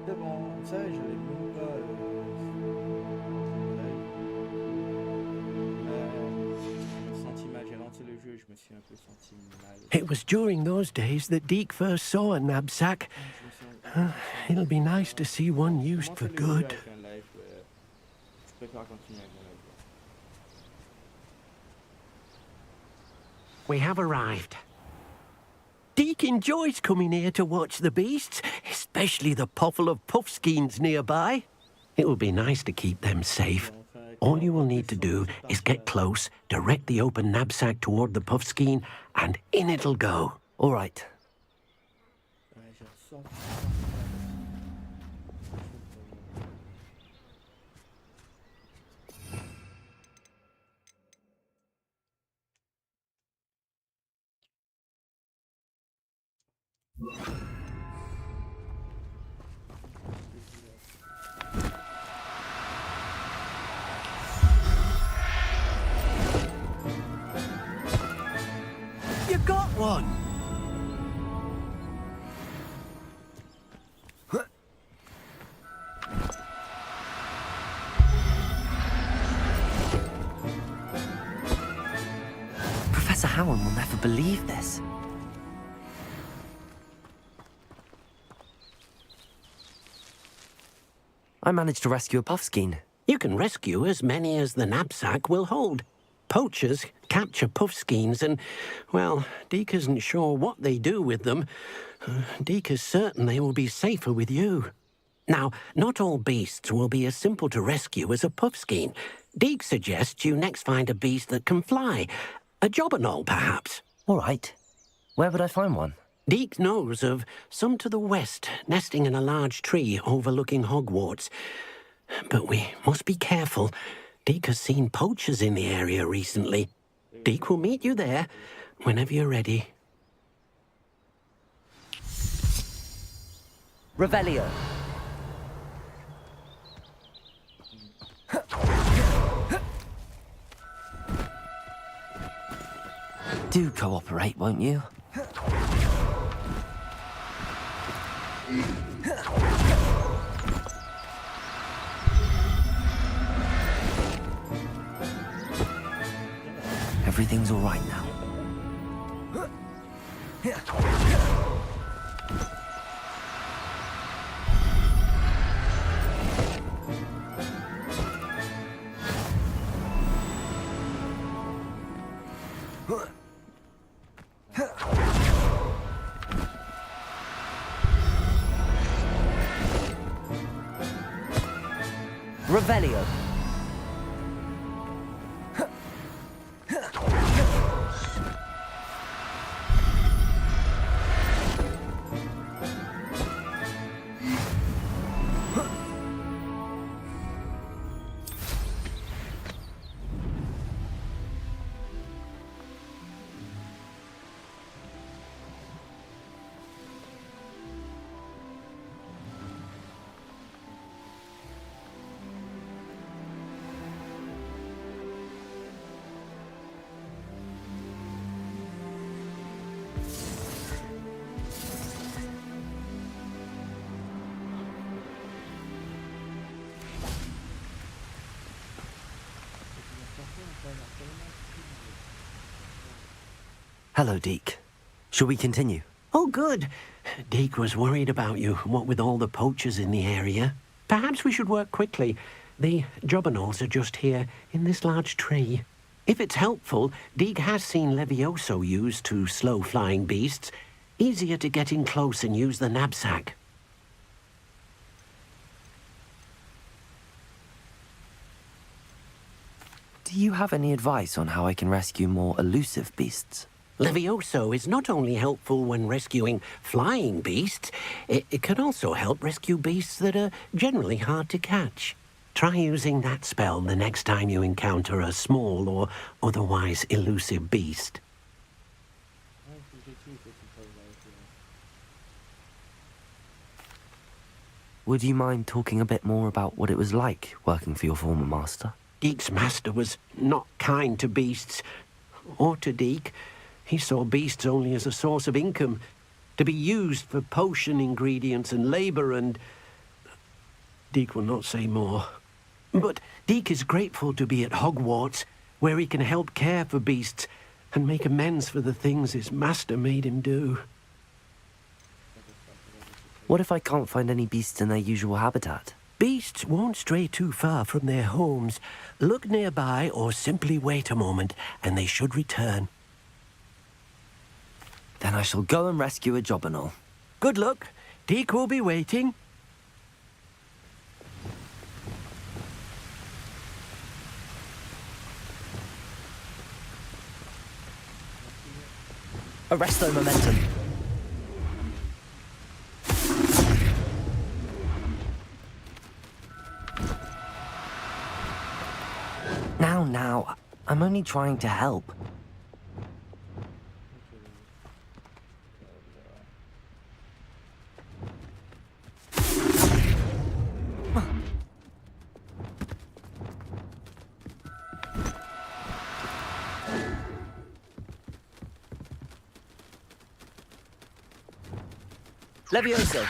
C'est bon, ça, j'avais même pas. Je me senti mal, j'ai lancé le jeu, je me suis un peu senti mal. It was during those days that Deke first saw a knapsack. Je me suis It'll be nice to see one used for commencé le jeu good. avec un live, je préfère continuer avec un live. We have arrived. Deke enjoys coming here to watch the beasts, especially the potful of puffskeins nearby. It will be nice to keep them safe. All you will need to do is get close, direct the open knapsack toward the puffskein, and in it'll go. All right. Ouais, je ressors. You got one! Professor Howard will never believe this. I managed to rescue a puffskein. You can rescue as many as the knapsack will hold. Poachers capture puffskeins and, well, Deke isn't sure what they do with them. Deke is certain they will be safer with you. Now, not all beasts will be as simple to rescue as a puffskein. Deke suggests you next find a beast that can fly. A jobberknoll, perhaps. All right. Where would I find one? Deke knows of some to the west, nesting in a large tree overlooking Hogwarts. But we must be careful. Deke has seen poachers in the area recently. Deke will meet you there whenever you're ready. Revelio. Do cooperate, won't you? Everything's all right now. Revelio. Hello, Deke. Shall we continue? Oh, good. Deke was worried about you, what with all the poachers in the area. Perhaps we should work quickly. The jobberknolls are just here, in this large tree. If it's helpful, Deke has seen Levioso used to slow flying beasts. Easier to get in close and use the knapsack. Do you have any advice on how I can rescue more elusive beasts? Levioso is not only helpful when rescuing flying beasts, it can also help rescue beasts that are generally hard to catch. Try using that spell the next time you encounter a small or otherwise elusive beast. Would you mind talking a bit more about what it was like working for your former master? Deke's master was not kind to beasts, or to Deke. He saw beasts only as a source of income, to be used for potion ingredients and labour and, Deke will not say more. But Deke is grateful to be at Hogwarts, where he can help care for beasts and make amends for the things his master made him do. What if I can't find any beasts in their usual habitat? Beasts won't stray too far from their homes. Look nearby or simply wait a moment, and they should return. Then I shall go and rescue a Jobberknoll. Good luck. Deke will be waiting. Arresto momentum. Now, I'm only trying to help. Levioso.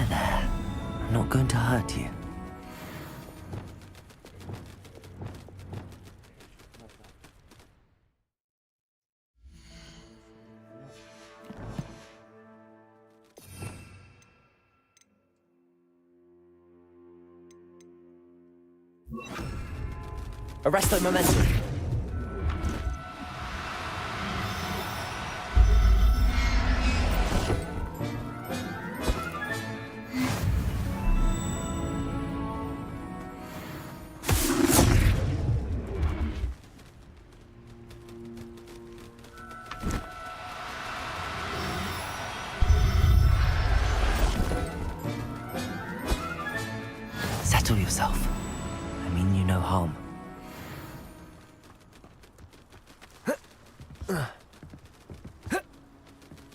There. I'm not going to hurt you. Arresto momentum. Settle yourself. I mean you no harm.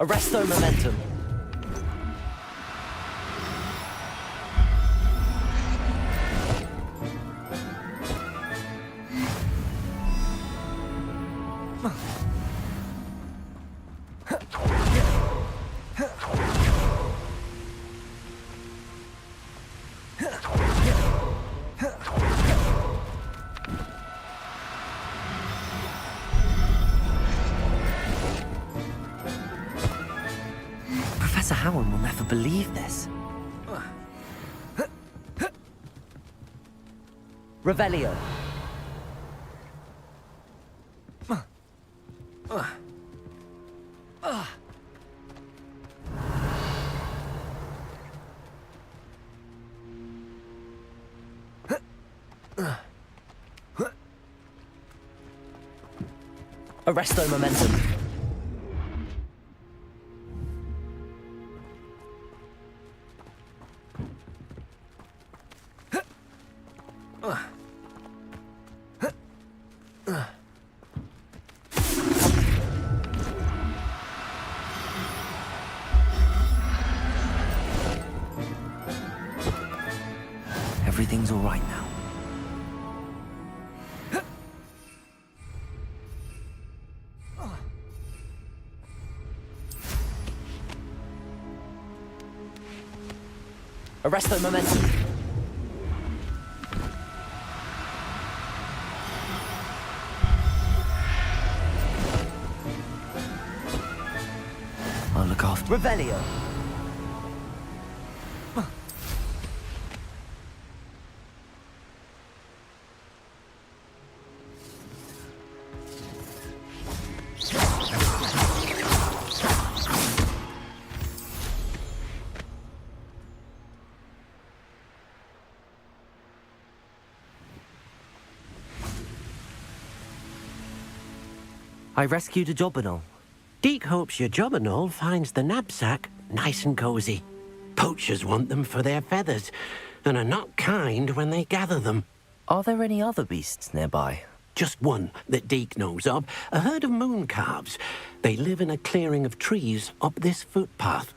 Arresto momentum. Professor Howard will never believe this. Revelio. Arresto momentum. Everything's all right now. Arresto momentum. I'll look after Revelio. I rescued a Jobberknoll. Deke hopes your Jobberknoll finds the knapsack nice and cozy. Poachers want them for their feathers, and are not kind when they gather them. Are there any other beasts nearby? Just one that Deke knows of, a herd of moon calves. They live in a clearing of trees up this footpath.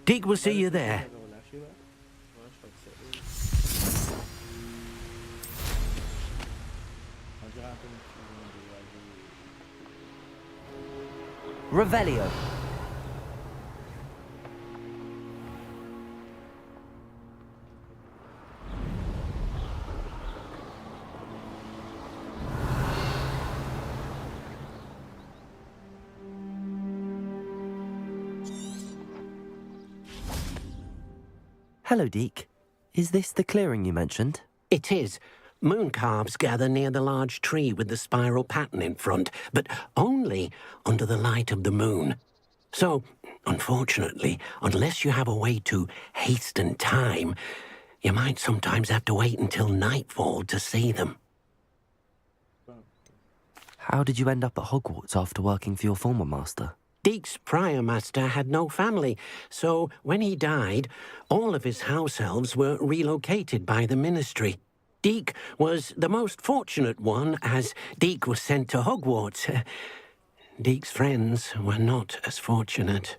Deke will see you there. comme tu viens de aller. Revelio. Hello, Deke. Is this the clearing you mentioned? It is. Moon calves gather near the large tree with the spiral pattern in front, but only under the light of the moon. So, unfortunately, unless you have a way to hasten time, you might sometimes have to wait until nightfall to see them. How did you end up at Hogwarts after working for your former master? Deke's prior master had no family, so when he died, all of his house elves were relocated by the ministry. Deke was the most fortunate one, as Deke was sent to Hogwarts. Deke's friends were not as fortunate.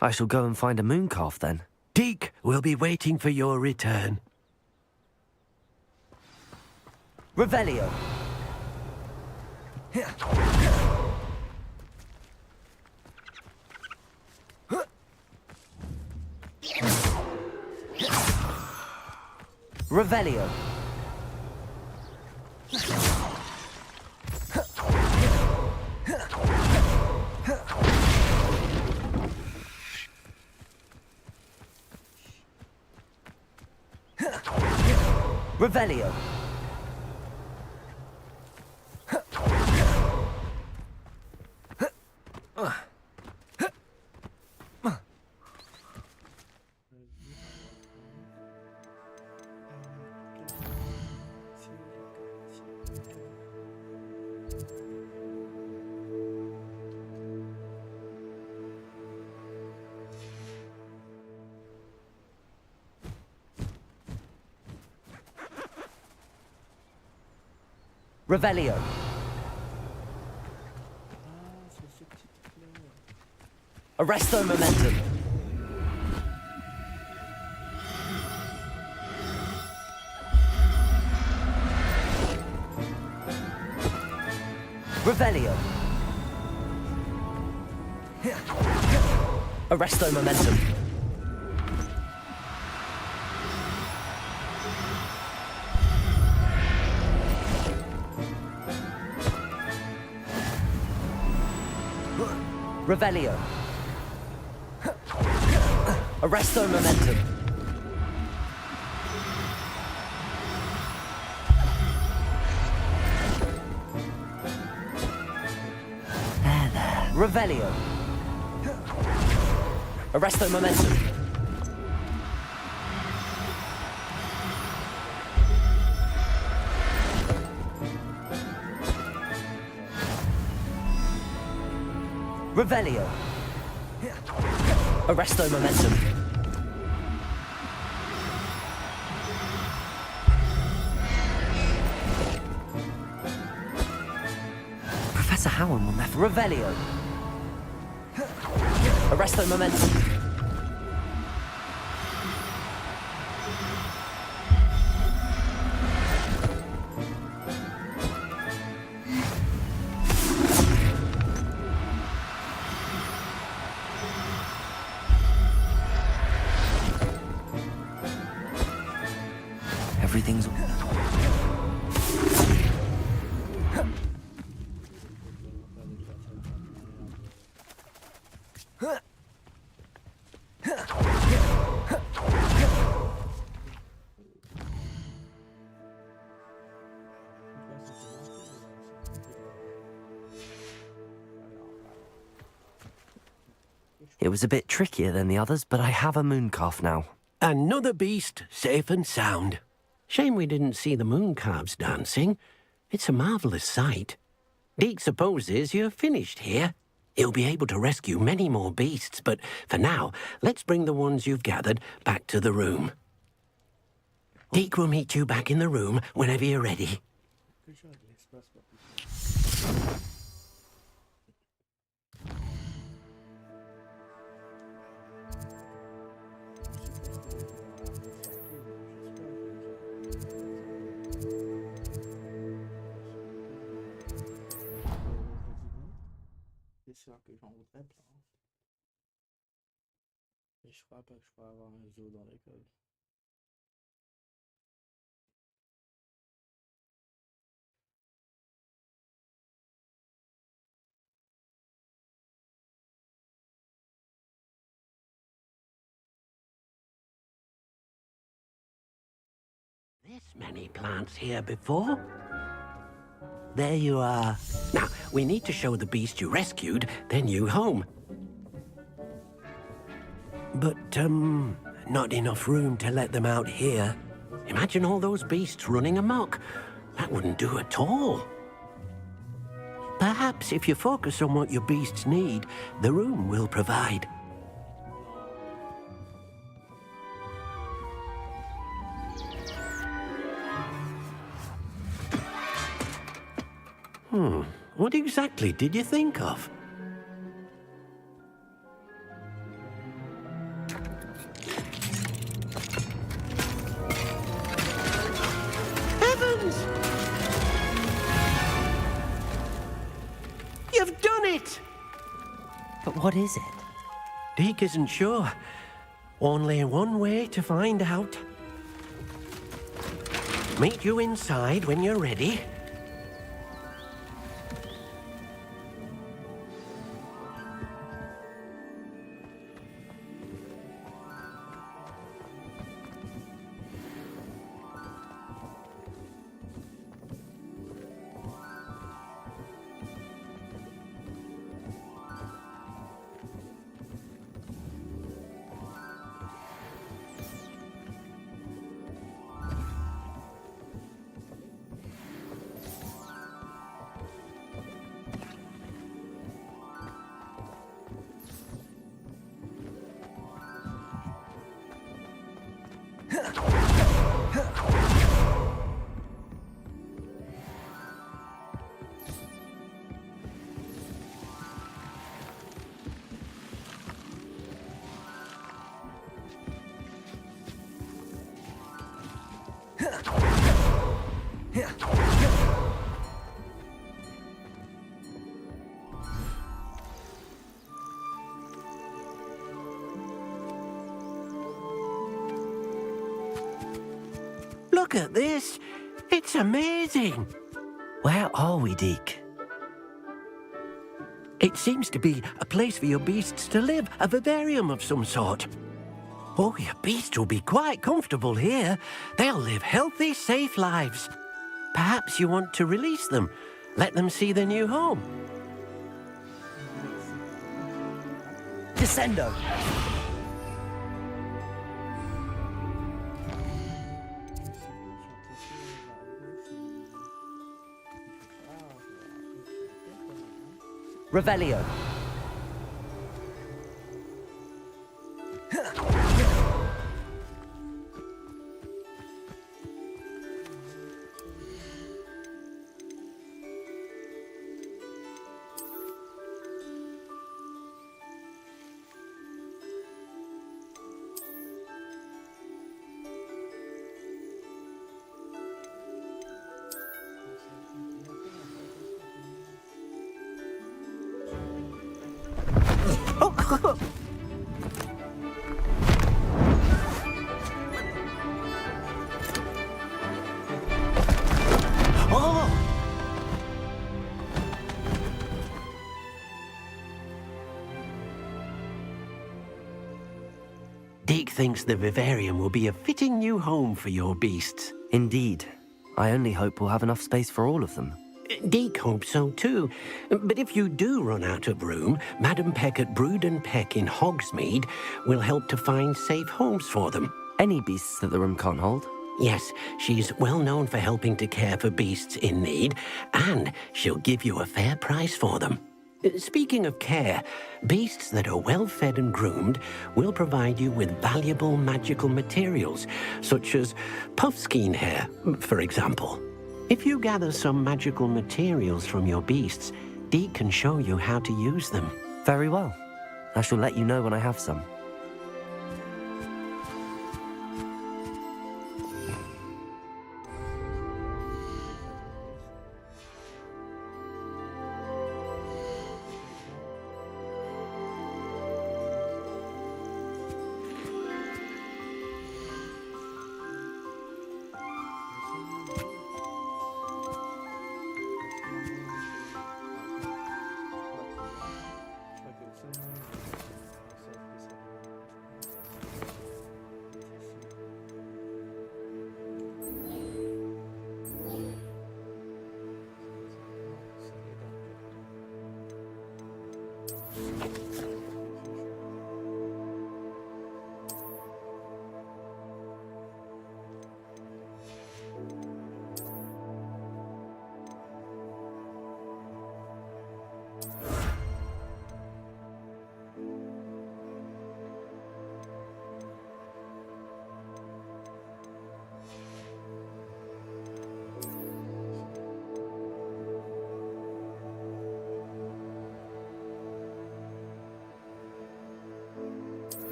I shall go and find a moon calf then. Deke will be waiting for your return. Revelio. Revelio. Revelio. Revelio. C'est ce petit-là. Arresto momentum. Revelio. Arresto momentum. Revelio. Arresto momentum. There. Revelio. Arresto momentum. Revelio. Arresto momentum. Professor Howard will never... Revelio. Arresto momentum. Everything's... It was a bit trickier than the others, but I have a moon calf now. Another beast, safe and sound. Shame we didn't see the moon calves dancing. It's a marvellous sight. Deke supposes you're finished here. He'll be able to rescue many more beasts, but for now, let's bring the ones you've gathered back to the room. Deke will meet you back in the room whenever you're ready. Que j'ai de l'espace pour tout ça. Je suppose que je vais avoir un cercle, j'espère que Je crois pas que je pourrais avoir un zoo dans l'école. This many plants here before? There you are. Now, we need to show the beast you rescued their new home. But, not enough room to let them out here. Imagine all those beasts running amok. That wouldn't do at all. Perhaps if you focus on what your beasts need, the room will provide. What exactly did you think of? Heavens! You've done it! But what is it? Deke isn't sure. Only one way to find out. Meet you inside when you're ready. Look at this. It's amazing. Where are we, Deke? It seems to be a place for your beasts to live, a vivarium of some sort. Oh, your beasts will be quite comfortable here. They'll live healthy, safe lives. Perhaps you want to release them, let them see their new home. Descendo! Revelio. Deke thinks the vivarium will be a fitting new home for your beasts. Indeed. I only hope we'll have enough space for all of them. Deke hopes so too. But if you do run out of room, Madam Peck at Brood and Peck in Hogsmeade will help to find safe homes for them. Any beasts that the room can't hold? Yes, she's well known for helping to care for beasts in need, and she'll give you a fair price for them. Speaking of care, beasts that are well fed and groomed will provide you with valuable magical materials, such as puffskein hair, for example. If you gather some magical materials from your beasts, Deke can show you how to use them. Very well. I shall let you know when I have some.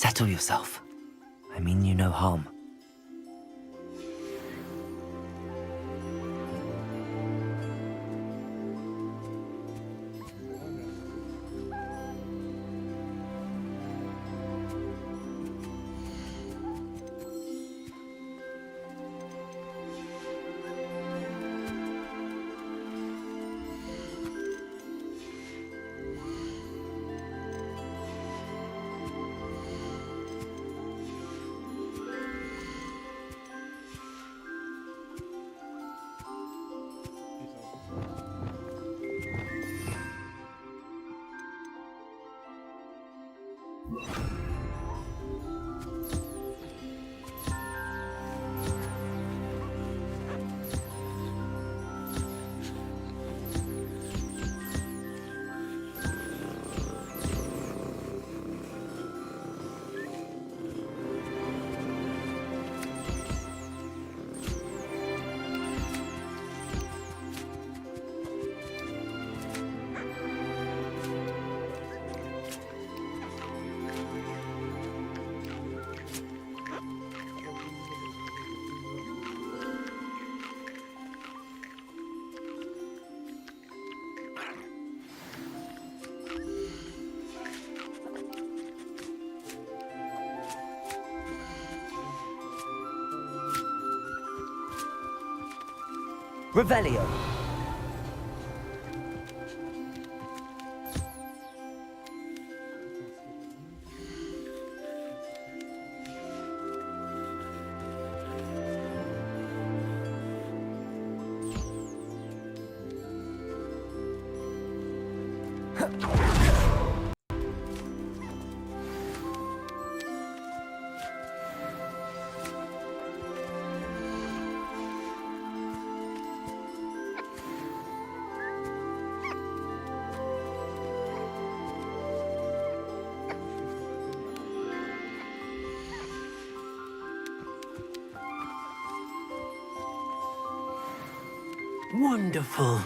Settle yourself. I mean you no harm. Revelio. Wonderful.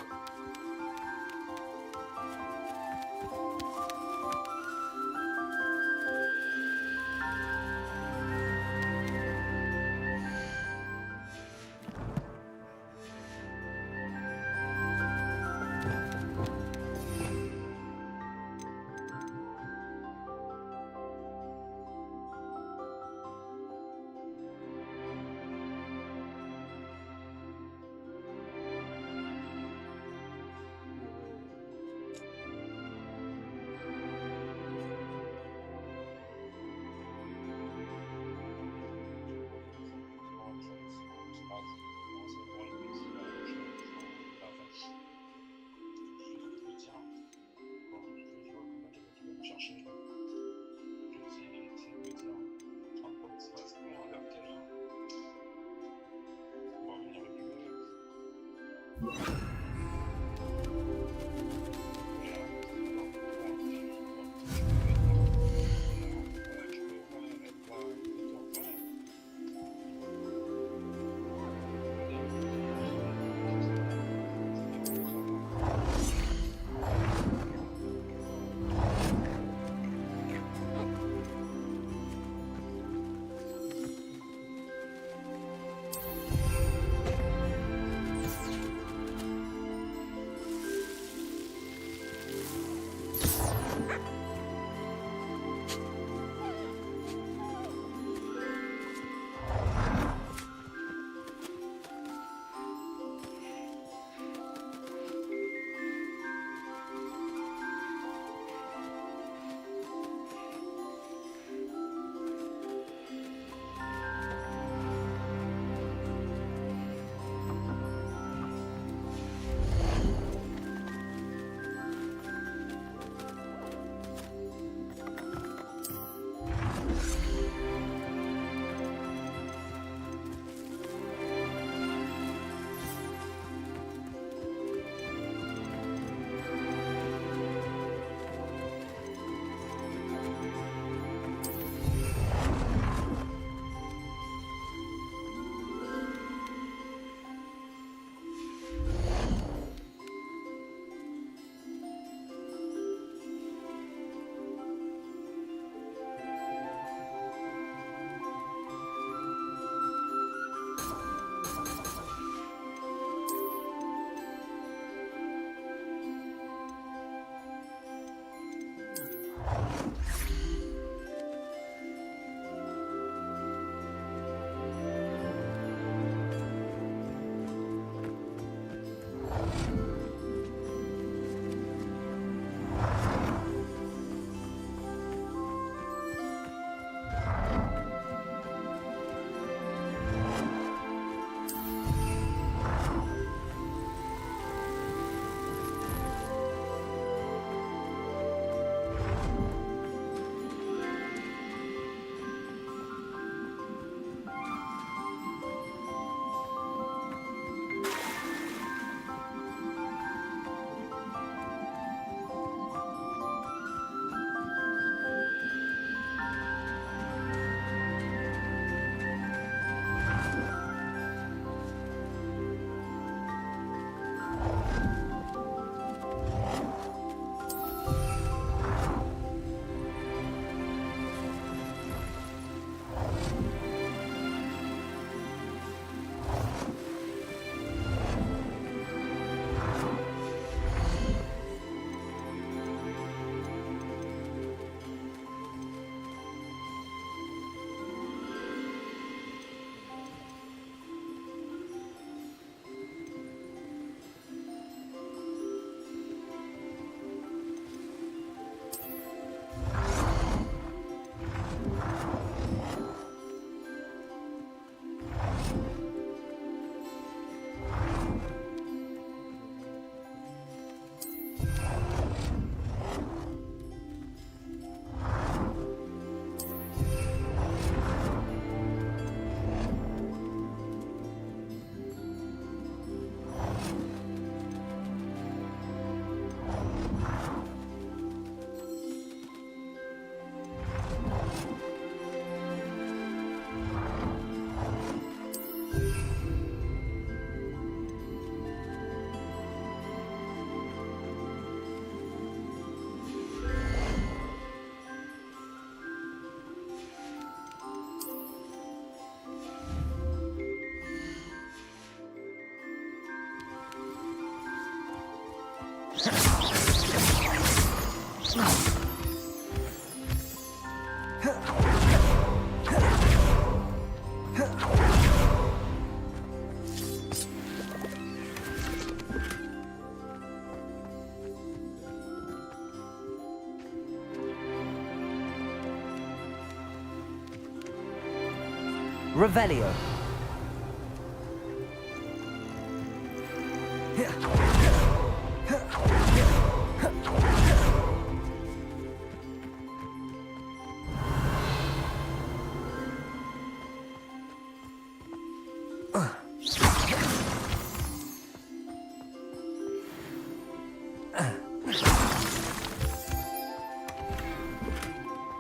Revelio.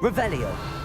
Revelio.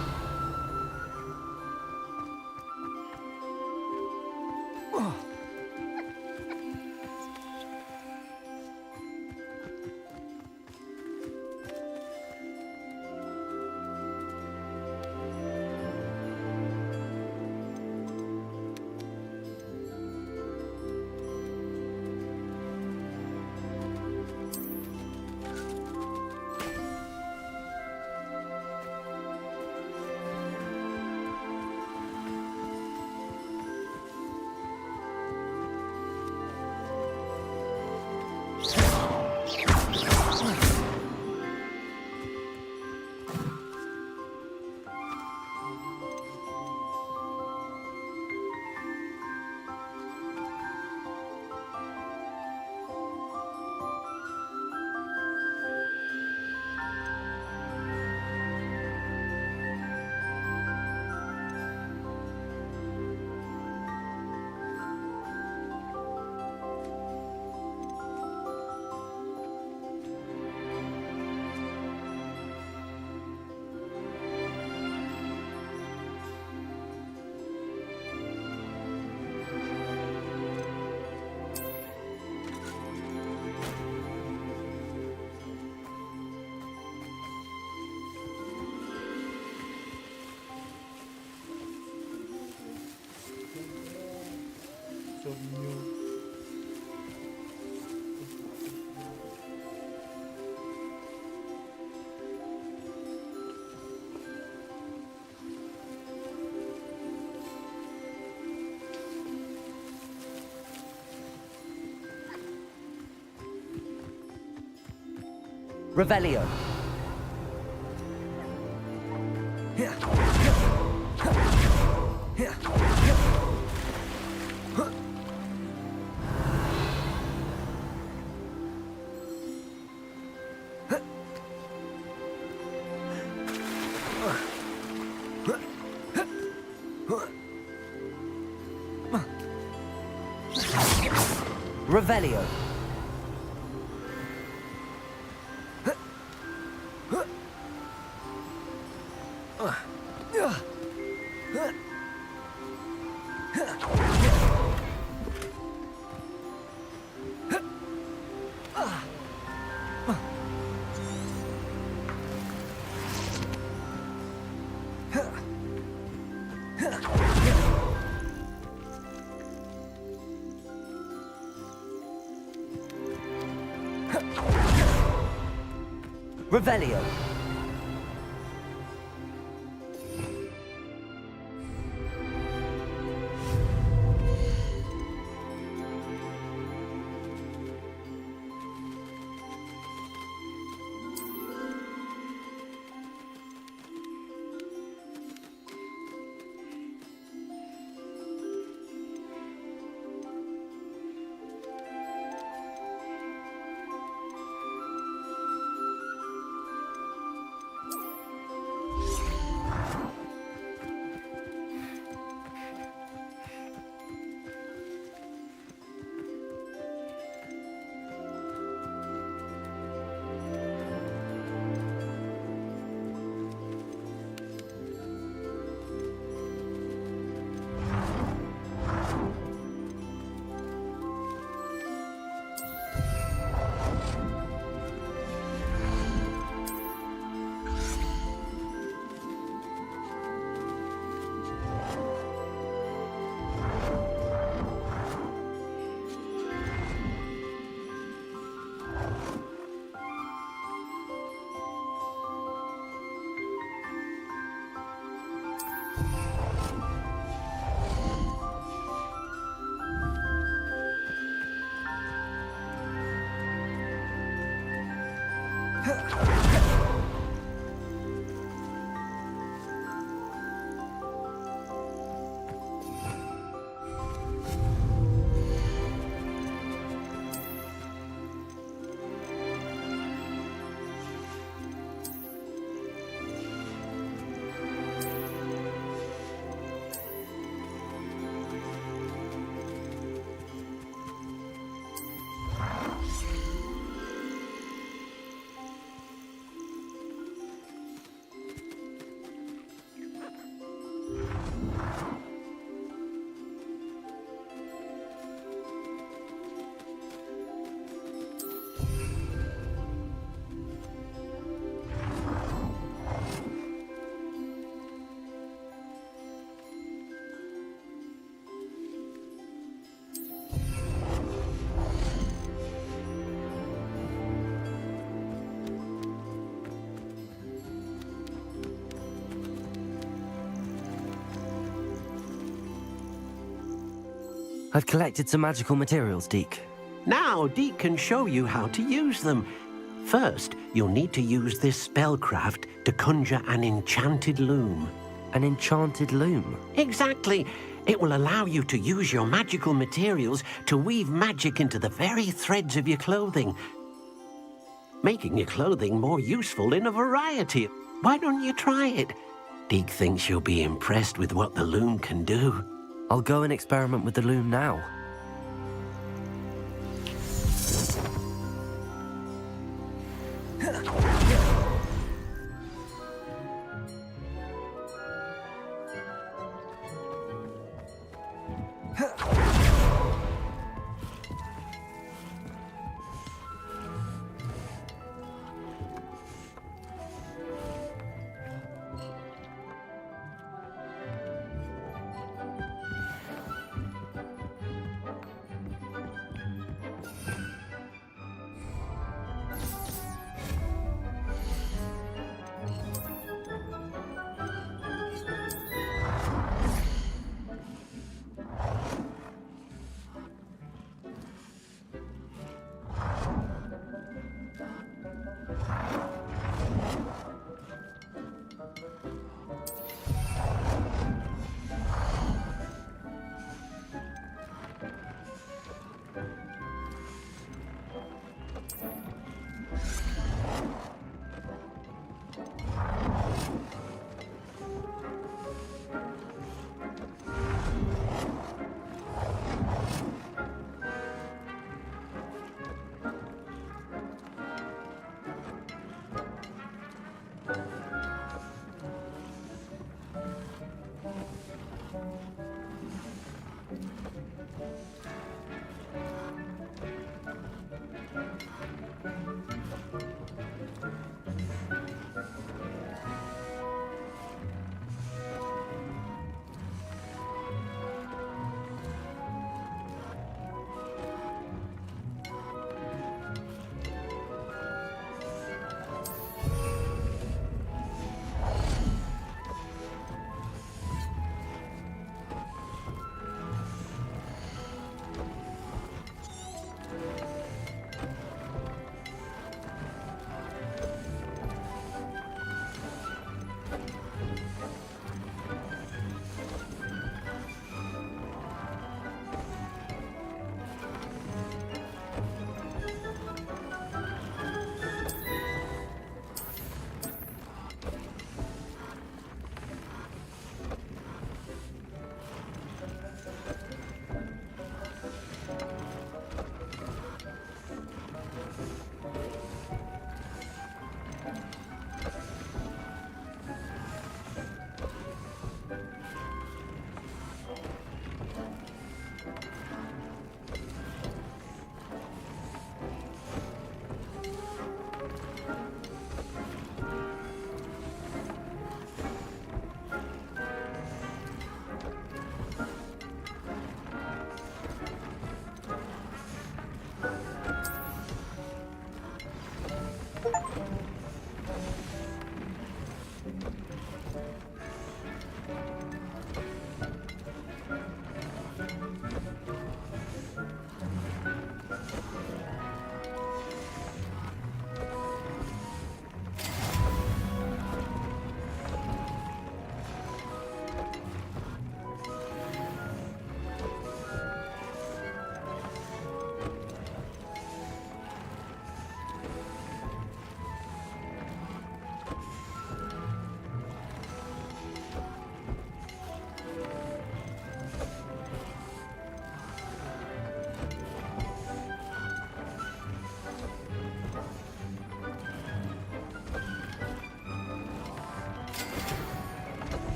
Revelio. Revelio. Revelio. I've collected some magical materials, Deke. Now, Deke can show you how to use them. First, you'll need to use this spellcraft to conjure an enchanted loom. An enchanted loom? Exactly. It will allow you to use your magical materials to weave magic into the very threads of your clothing, making your clothing more useful in a variety. Why don't you try it? Deke thinks you'll be impressed with what the loom can do. I'll go and experiment with the loom now.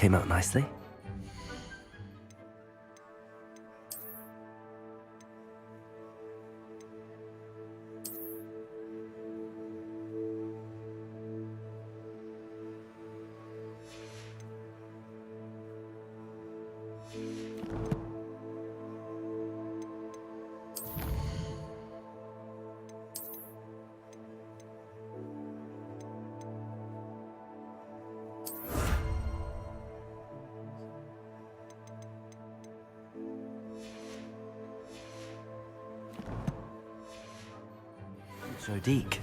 came out nicely. So, Deke,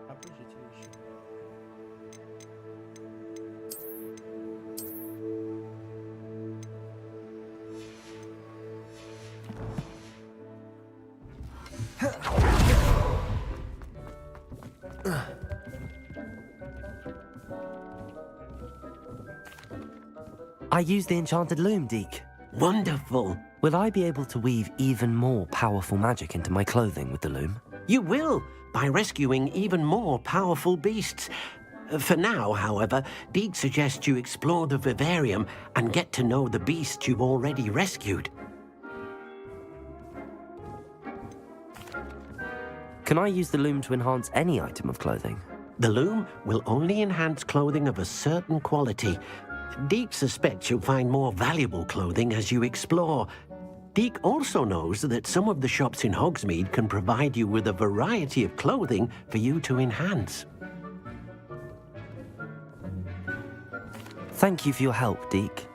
Après, j'ai téléchargé. I used the enchanted loom, Deke. Wonderful. Will I be able to weave even more powerful magic into my clothing with the loom? You will, by rescuing even more powerful beasts. For now, however, Deke suggests you explore the vivarium and get to know the beasts you've already rescued. Can I use the loom to enhance any item of clothing? The loom will only enhance clothing of a certain quality. Deke suspects you'll find more valuable clothing as you explore. Deke also knows that some of the shops in Hogsmeade can provide you with a variety of clothing for you to enhance. Thank you for your help, Deke.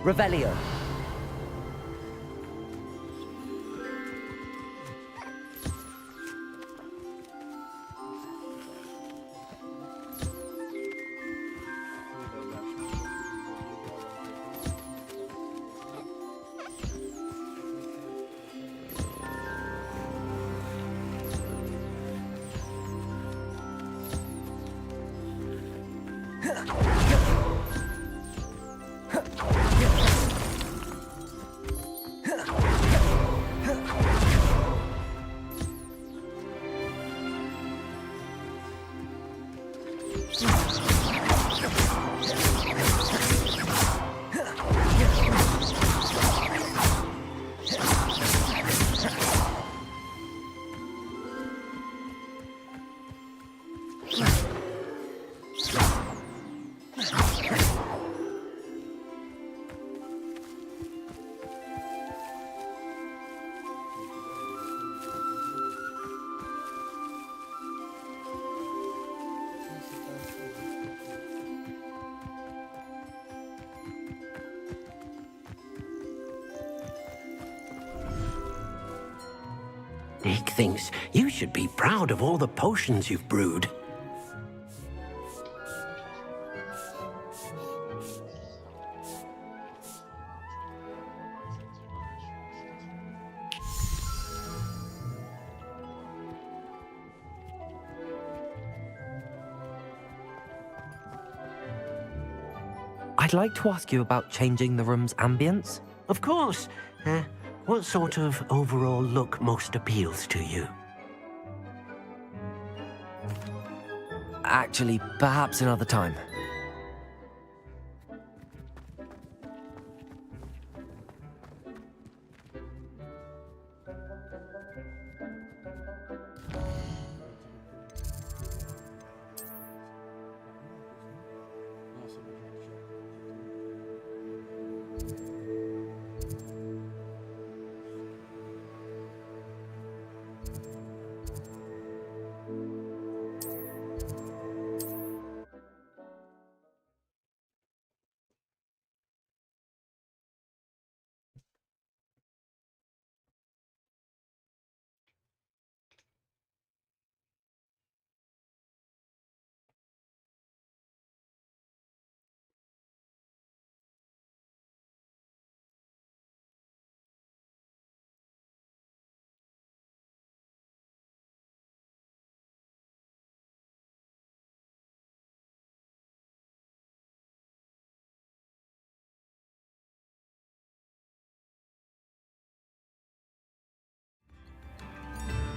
Revelio. Dick thinks you should be proud of all the potions you've brewed. I'd like to ask you about changing the room's ambience. Of course. What sort of overall look most appeals to you? Actually, perhaps another time.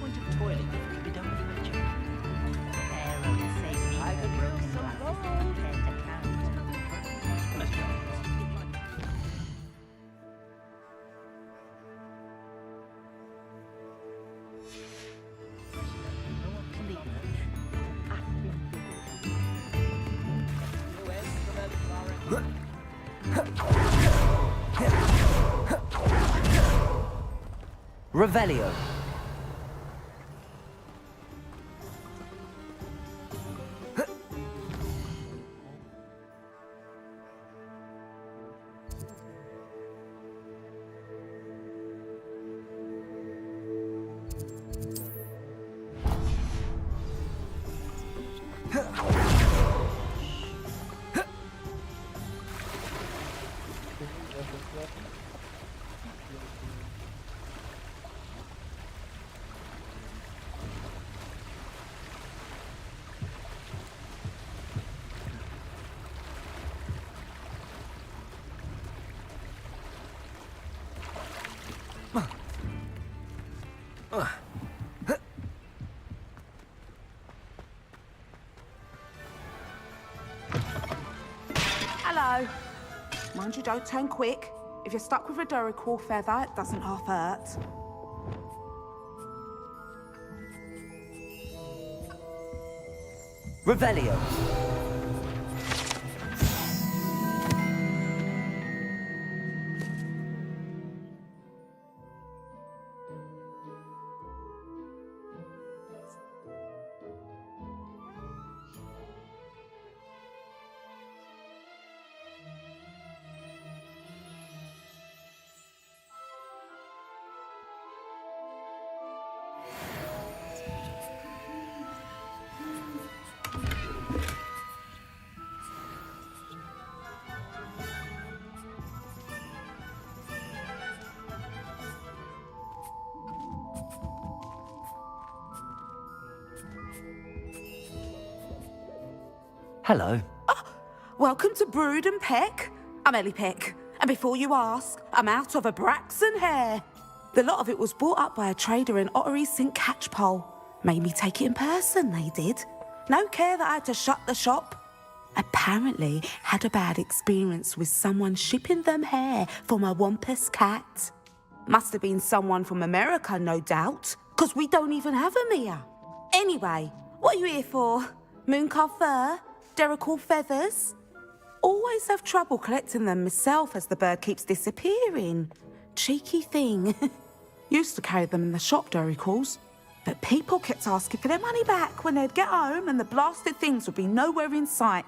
Point of toilet can be done with magic. I could use some gold. Revelio. Hello. Mind you don't turn quick. If you're stuck with a Duracell feather, it doesn't half hurt. Revelio. Hello. Welcome to Brood and Peck. I'm Ellie Peck. And before you ask, I'm out of a Braxton hair. The lot of it was bought up by a trader in Ottery St. Catchpole. Made me take it in person, they did. No care that I had to shut the shop. Apparently had a bad experience with someone shipping them hair for my Wampus cat. Must have been someone from America, no doubt, because we don't even have them here. Anyway, what are you here for? Mooncar fur? Derrickle feathers? Always have trouble collecting them myself as the bird keeps disappearing. Cheeky thing. Used to carry them in the shop, Derrickles. But people kept asking for their money back when they'd get home and the blasted things would be nowhere in sight.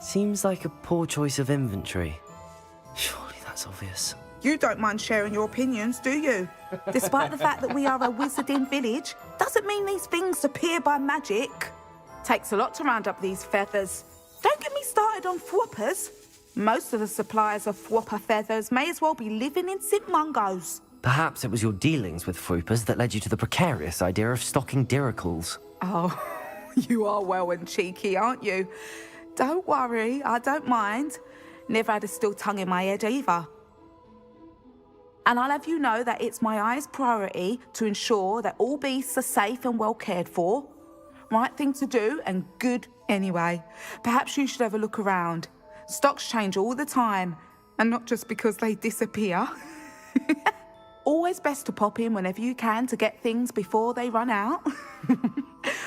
Seems like a poor choice of inventory. Surely that's obvious. You don't mind sharing your opinions, do you? Despite the fact that we are a wizarding village, doesn't mean these things appear by magic. Takes a lot to round up these feathers. Don't get me started on thwoppers. Most of the suppliers of thwopper feathers may as well be living in St. Mungo's. Perhaps it was your dealings with Froopers that led you to the precarious idea of stocking Diricles. Oh, you are well and cheeky, aren't you? Don't worry, I don't mind. Never had a still tongue in my head either. And I'll have you know that it's my highest priority to ensure that all beasts are safe and well cared for. Right thing to do and good anyway. Perhaps you should have a look around. Stocks change all the time, and not just because they disappear. Always best to pop in whenever you can to get things before they run out.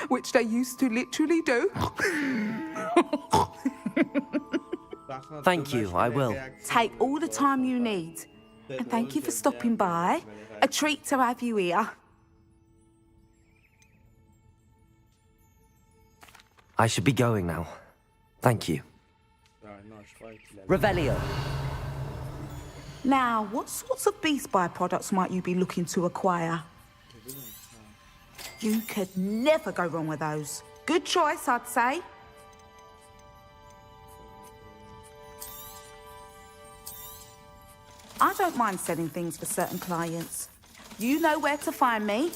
Which they used to literally do. Thank you, I will. Take all the time you need. And thank you for stopping by. A treat to have you here. I should be going now. Thank you. Revelio. Now, what sorts of beast byproducts might you be looking to acquire? You could never go wrong with those. Good choice, I'd say. I don't mind selling things for certain clients. You know where to find me.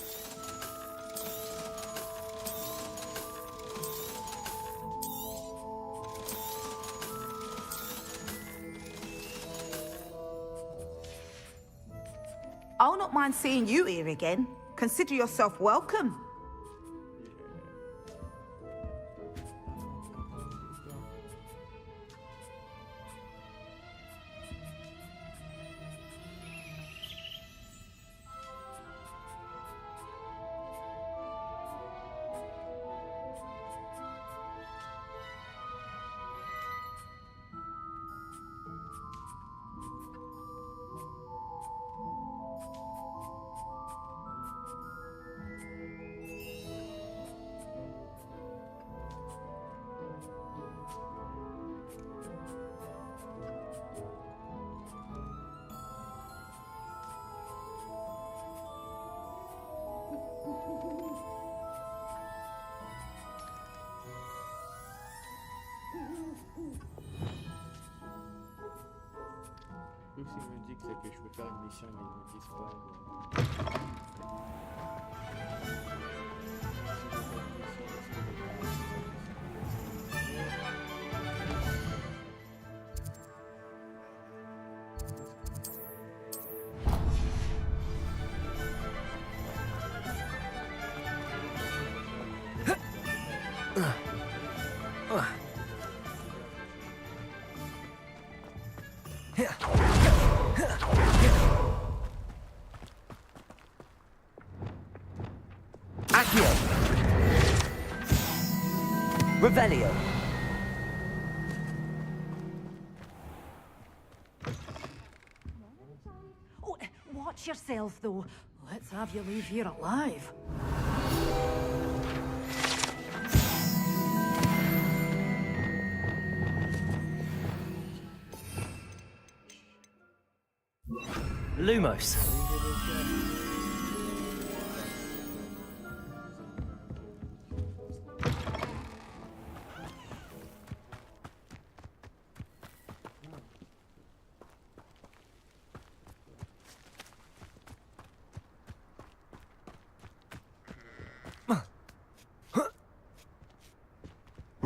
I'll not mind seeing you here again. Consider yourself welcome. Tout ce qu'ils me disent, c'est que je peux faire une mission, mais ils me disent pas. Revelio. Oh, watch yourself, though. Let's have you leave here alive. Lumos.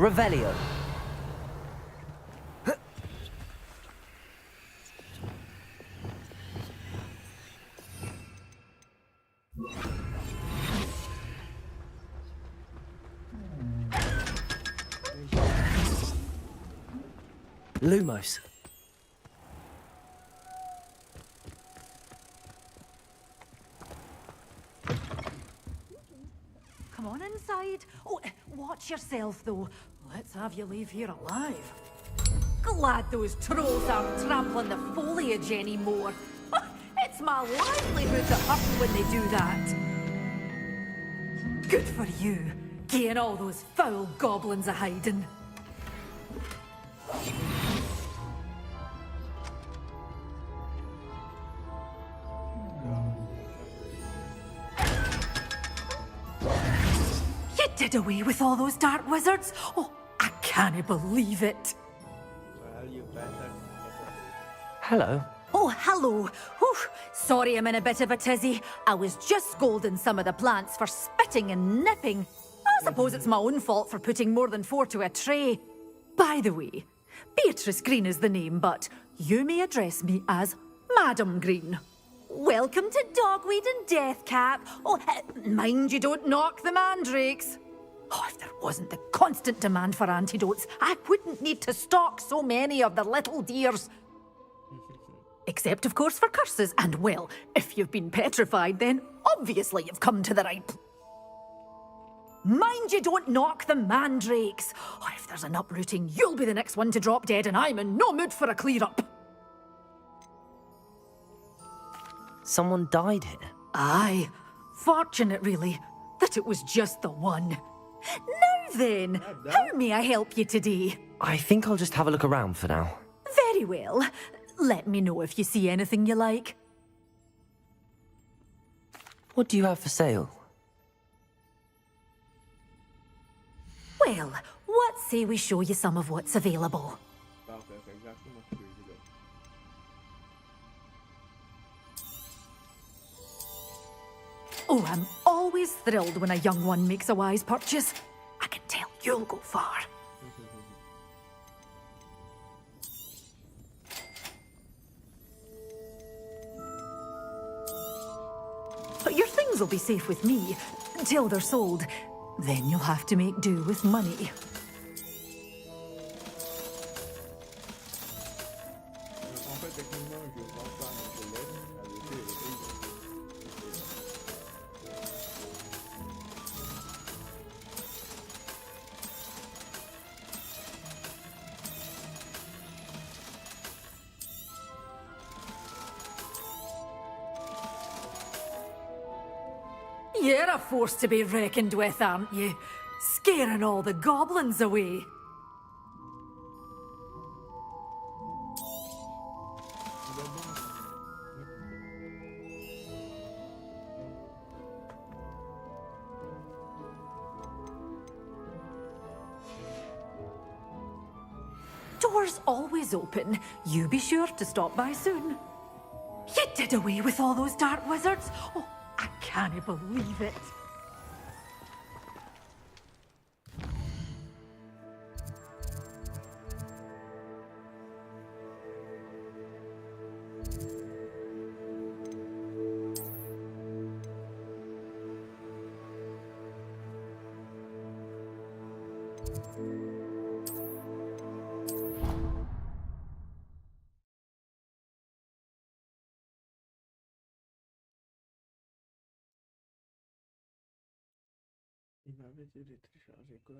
Revelio. Lumos. Come on inside. Oh, watch yourself, though. Let's have you leave here alive. Glad those trolls aren't trampling the foliage anymore. It's my livelihood that hurts when they do that. Good for you, getting all those foul goblins a-hiding. You did away with all those dark wizards? Oh, I can't believe it. Well, you better. Hello. Oh, hello. Whew. Sorry I'm in a bit of a tizzy. I was just scolding some of the plants for spitting and nipping. I suppose it's my own fault for putting more than 4 to a tray. By the way, Beatrice Green is the name, but you may address me as Madam Green. Welcome to Dogweed and Deathcap. Oh, mind you don't knock the mandrakes. Oh, if there wasn't the constant demand for antidotes, I wouldn't need to stock so many of the little dears. Except, of course, for curses. And, well, if you've been petrified, then obviously you've come to the right Mind you don't knock the mandrakes. Oh, if there's an uprooting, you'll be the next one to drop dead, and I'm in no mood for a clear-up. Someone died here. Aye. Fortunate, really, that it was just the one. Now then, how may I help you today? I think I'll just have a look around for now. Very well. Let me know if you see anything you like. What do you have for sale? Well, what say we show you some of what's available? Parfait, c'est exactement ce que je voulais. Oh, I'm always thrilled when a young one makes a wise purchase. I can tell you'll go far. But your things will be safe with me until they're sold. Then you'll have to make do with money. En fait, techniquement, je vends pas, mais je laisse ajouter et You're a force to be reckoned with, aren't you? Scaring all the goblins away. Doors always open. You be sure to stop by soon. You did away with all those dark wizards? Oh, I can't believe it. il m'avait dit de télécharger quoi?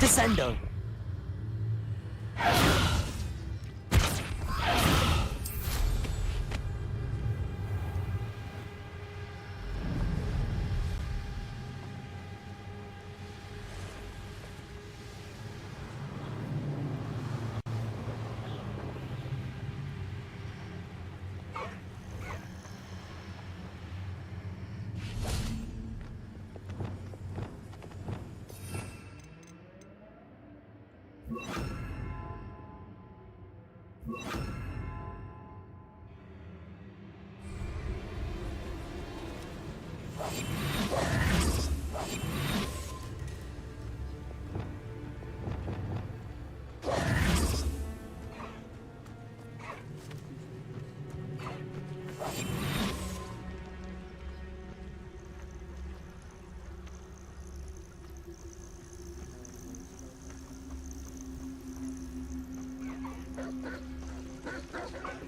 Descendo.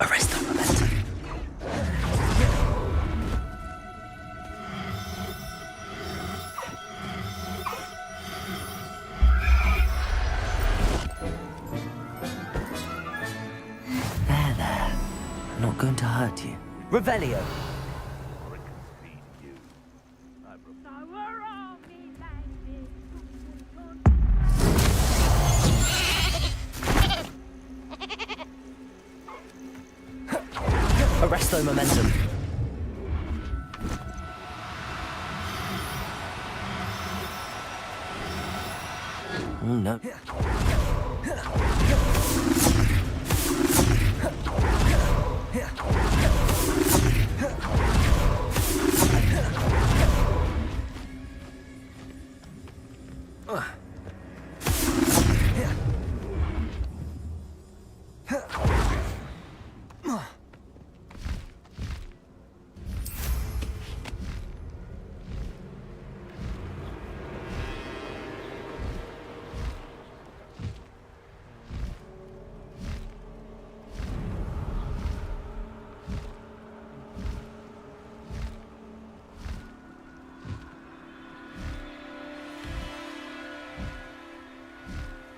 Arrest the momentum. There. I'm not going to hurt you. Revelio. Arresto momentum. Oh no.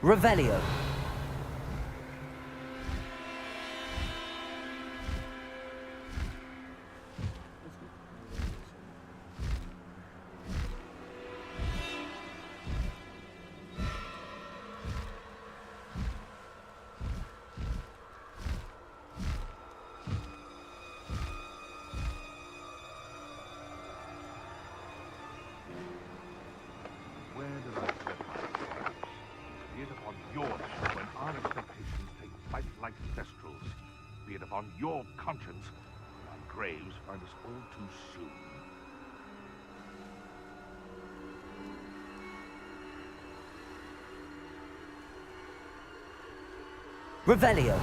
Revelio. Be it upon your conscience, our graves find us all too soon. Revelio.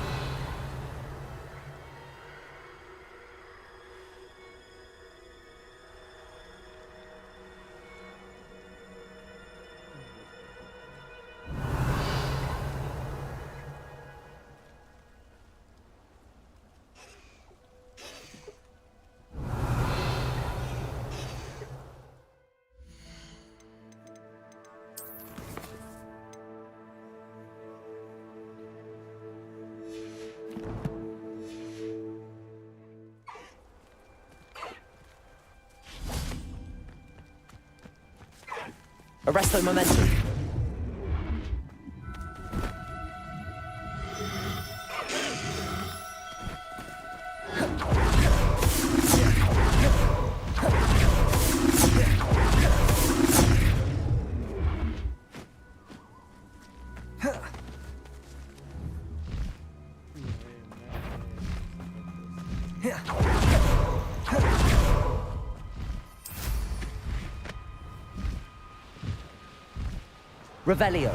Arresto momentum. Revelio.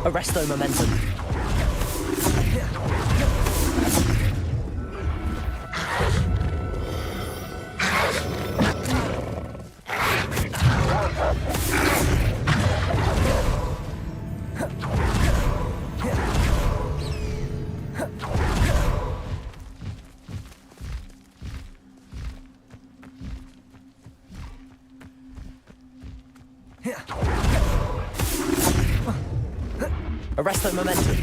Arresto momentum. Arresto momentum.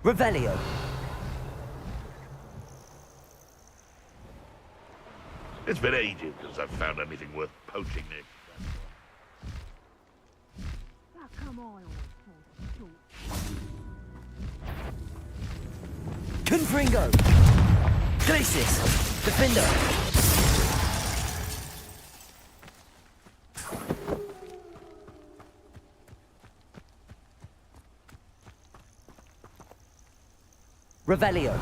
Revelio. It's been ages since I've found anything worth poaching, Nick. Confringo. Glacis. Defender. Revelio.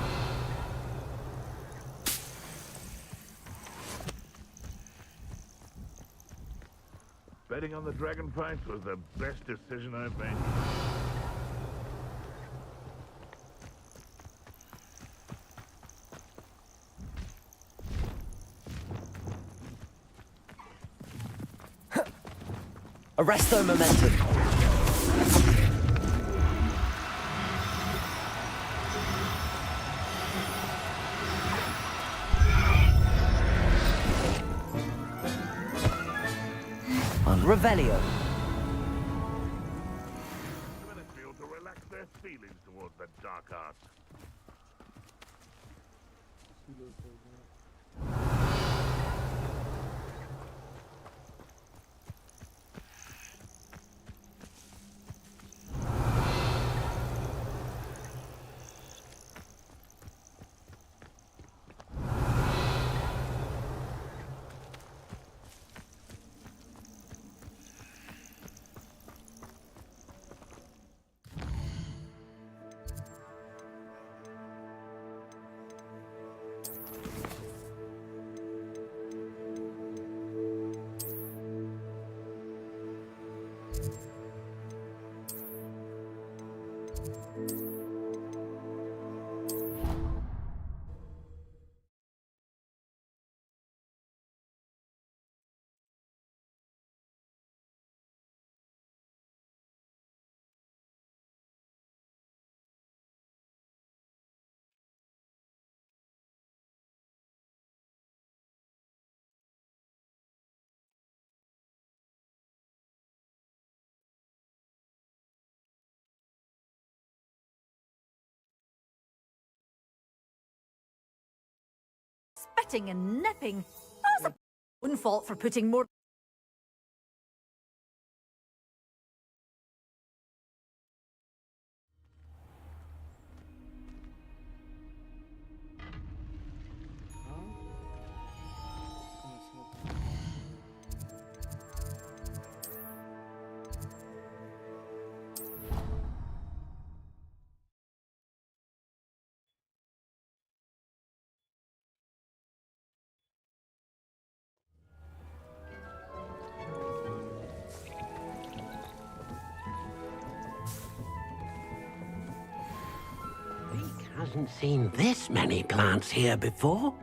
Betting on the dragon fights was the best decision I've made. Arresto momentum. Revelio. Feel to relax their feelings towards the dark arts. Spitting and nipping. That's a own fault for putting more. Hasn't seen this many plants here before.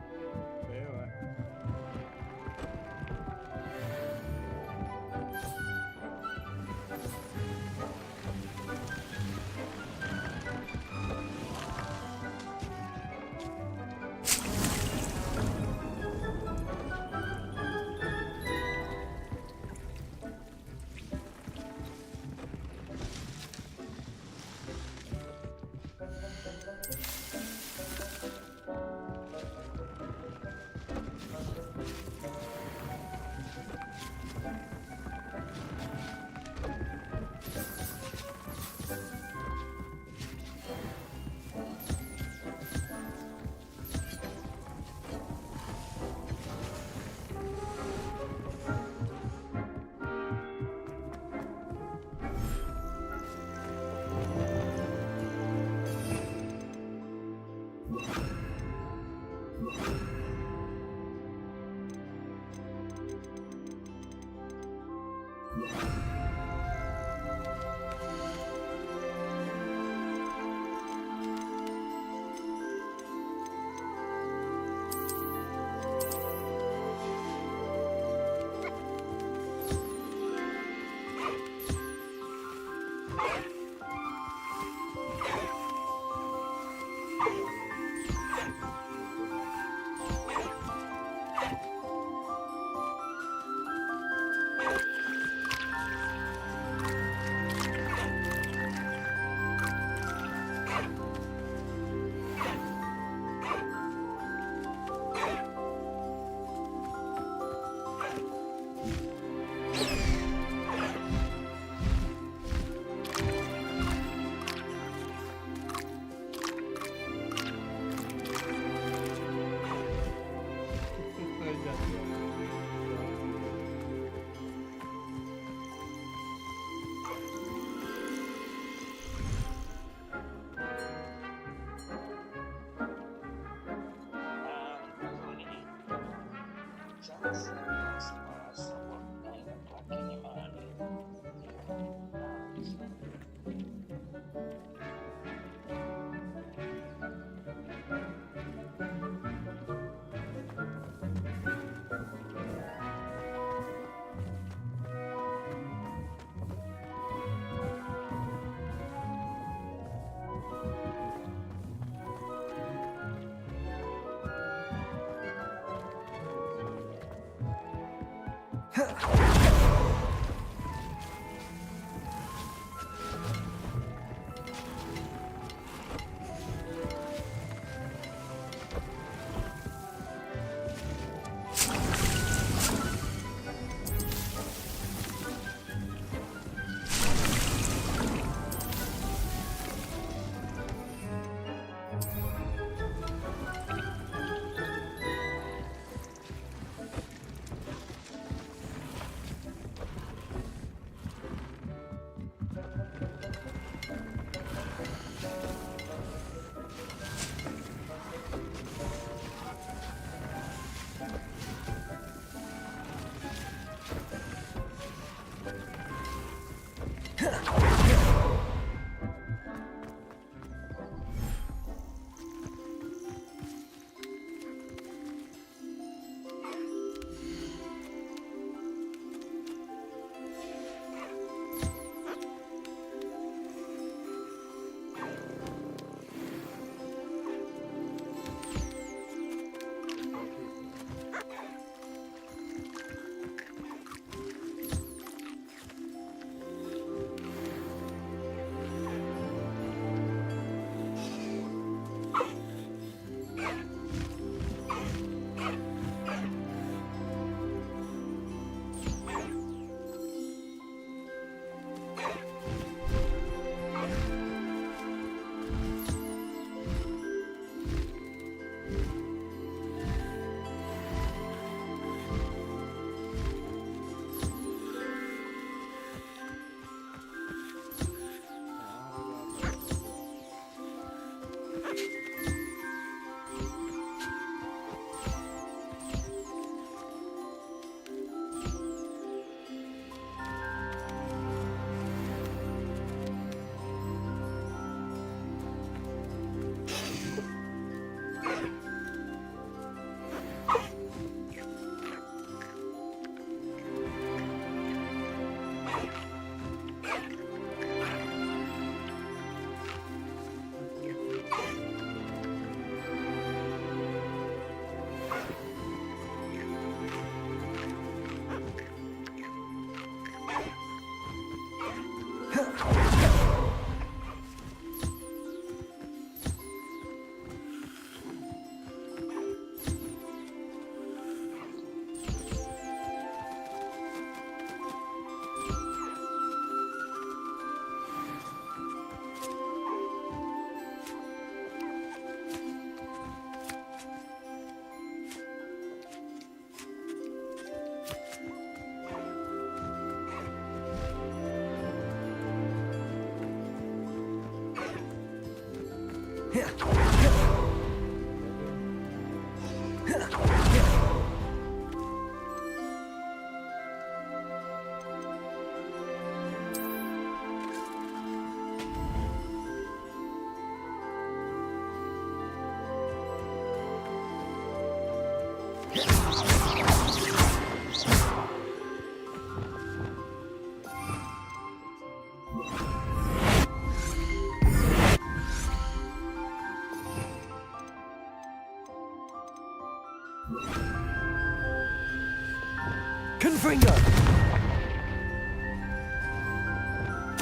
Confringo!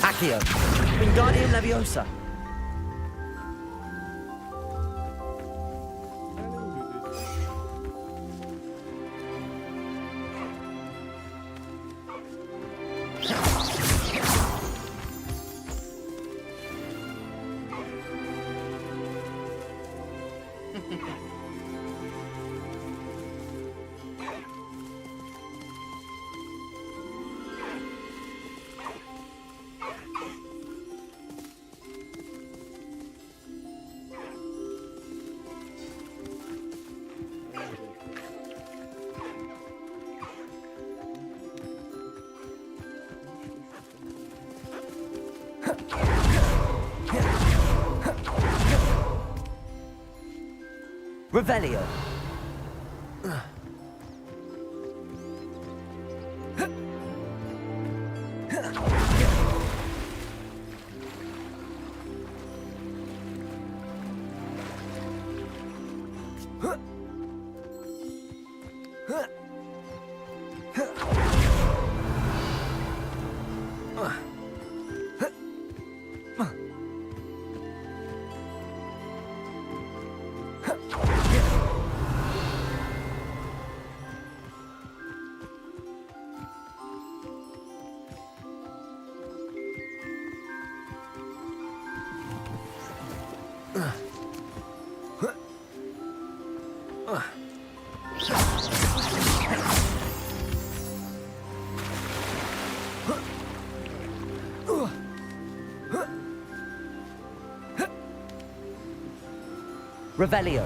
Accio! Wingardium Leviosa! Revelio. Revelio.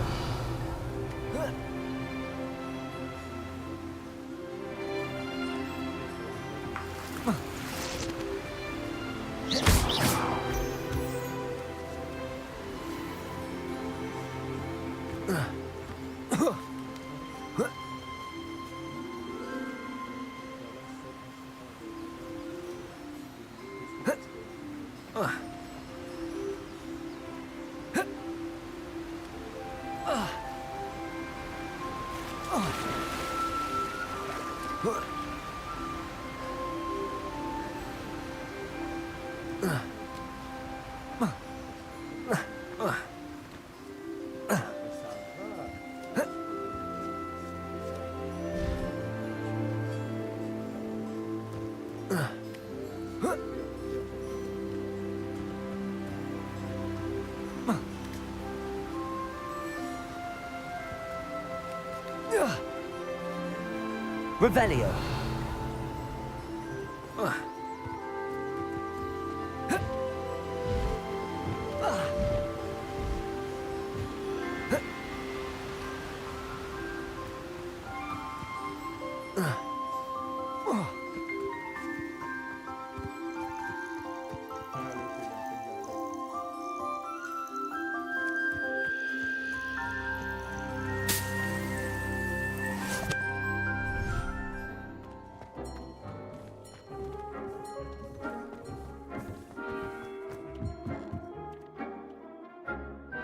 Revelio.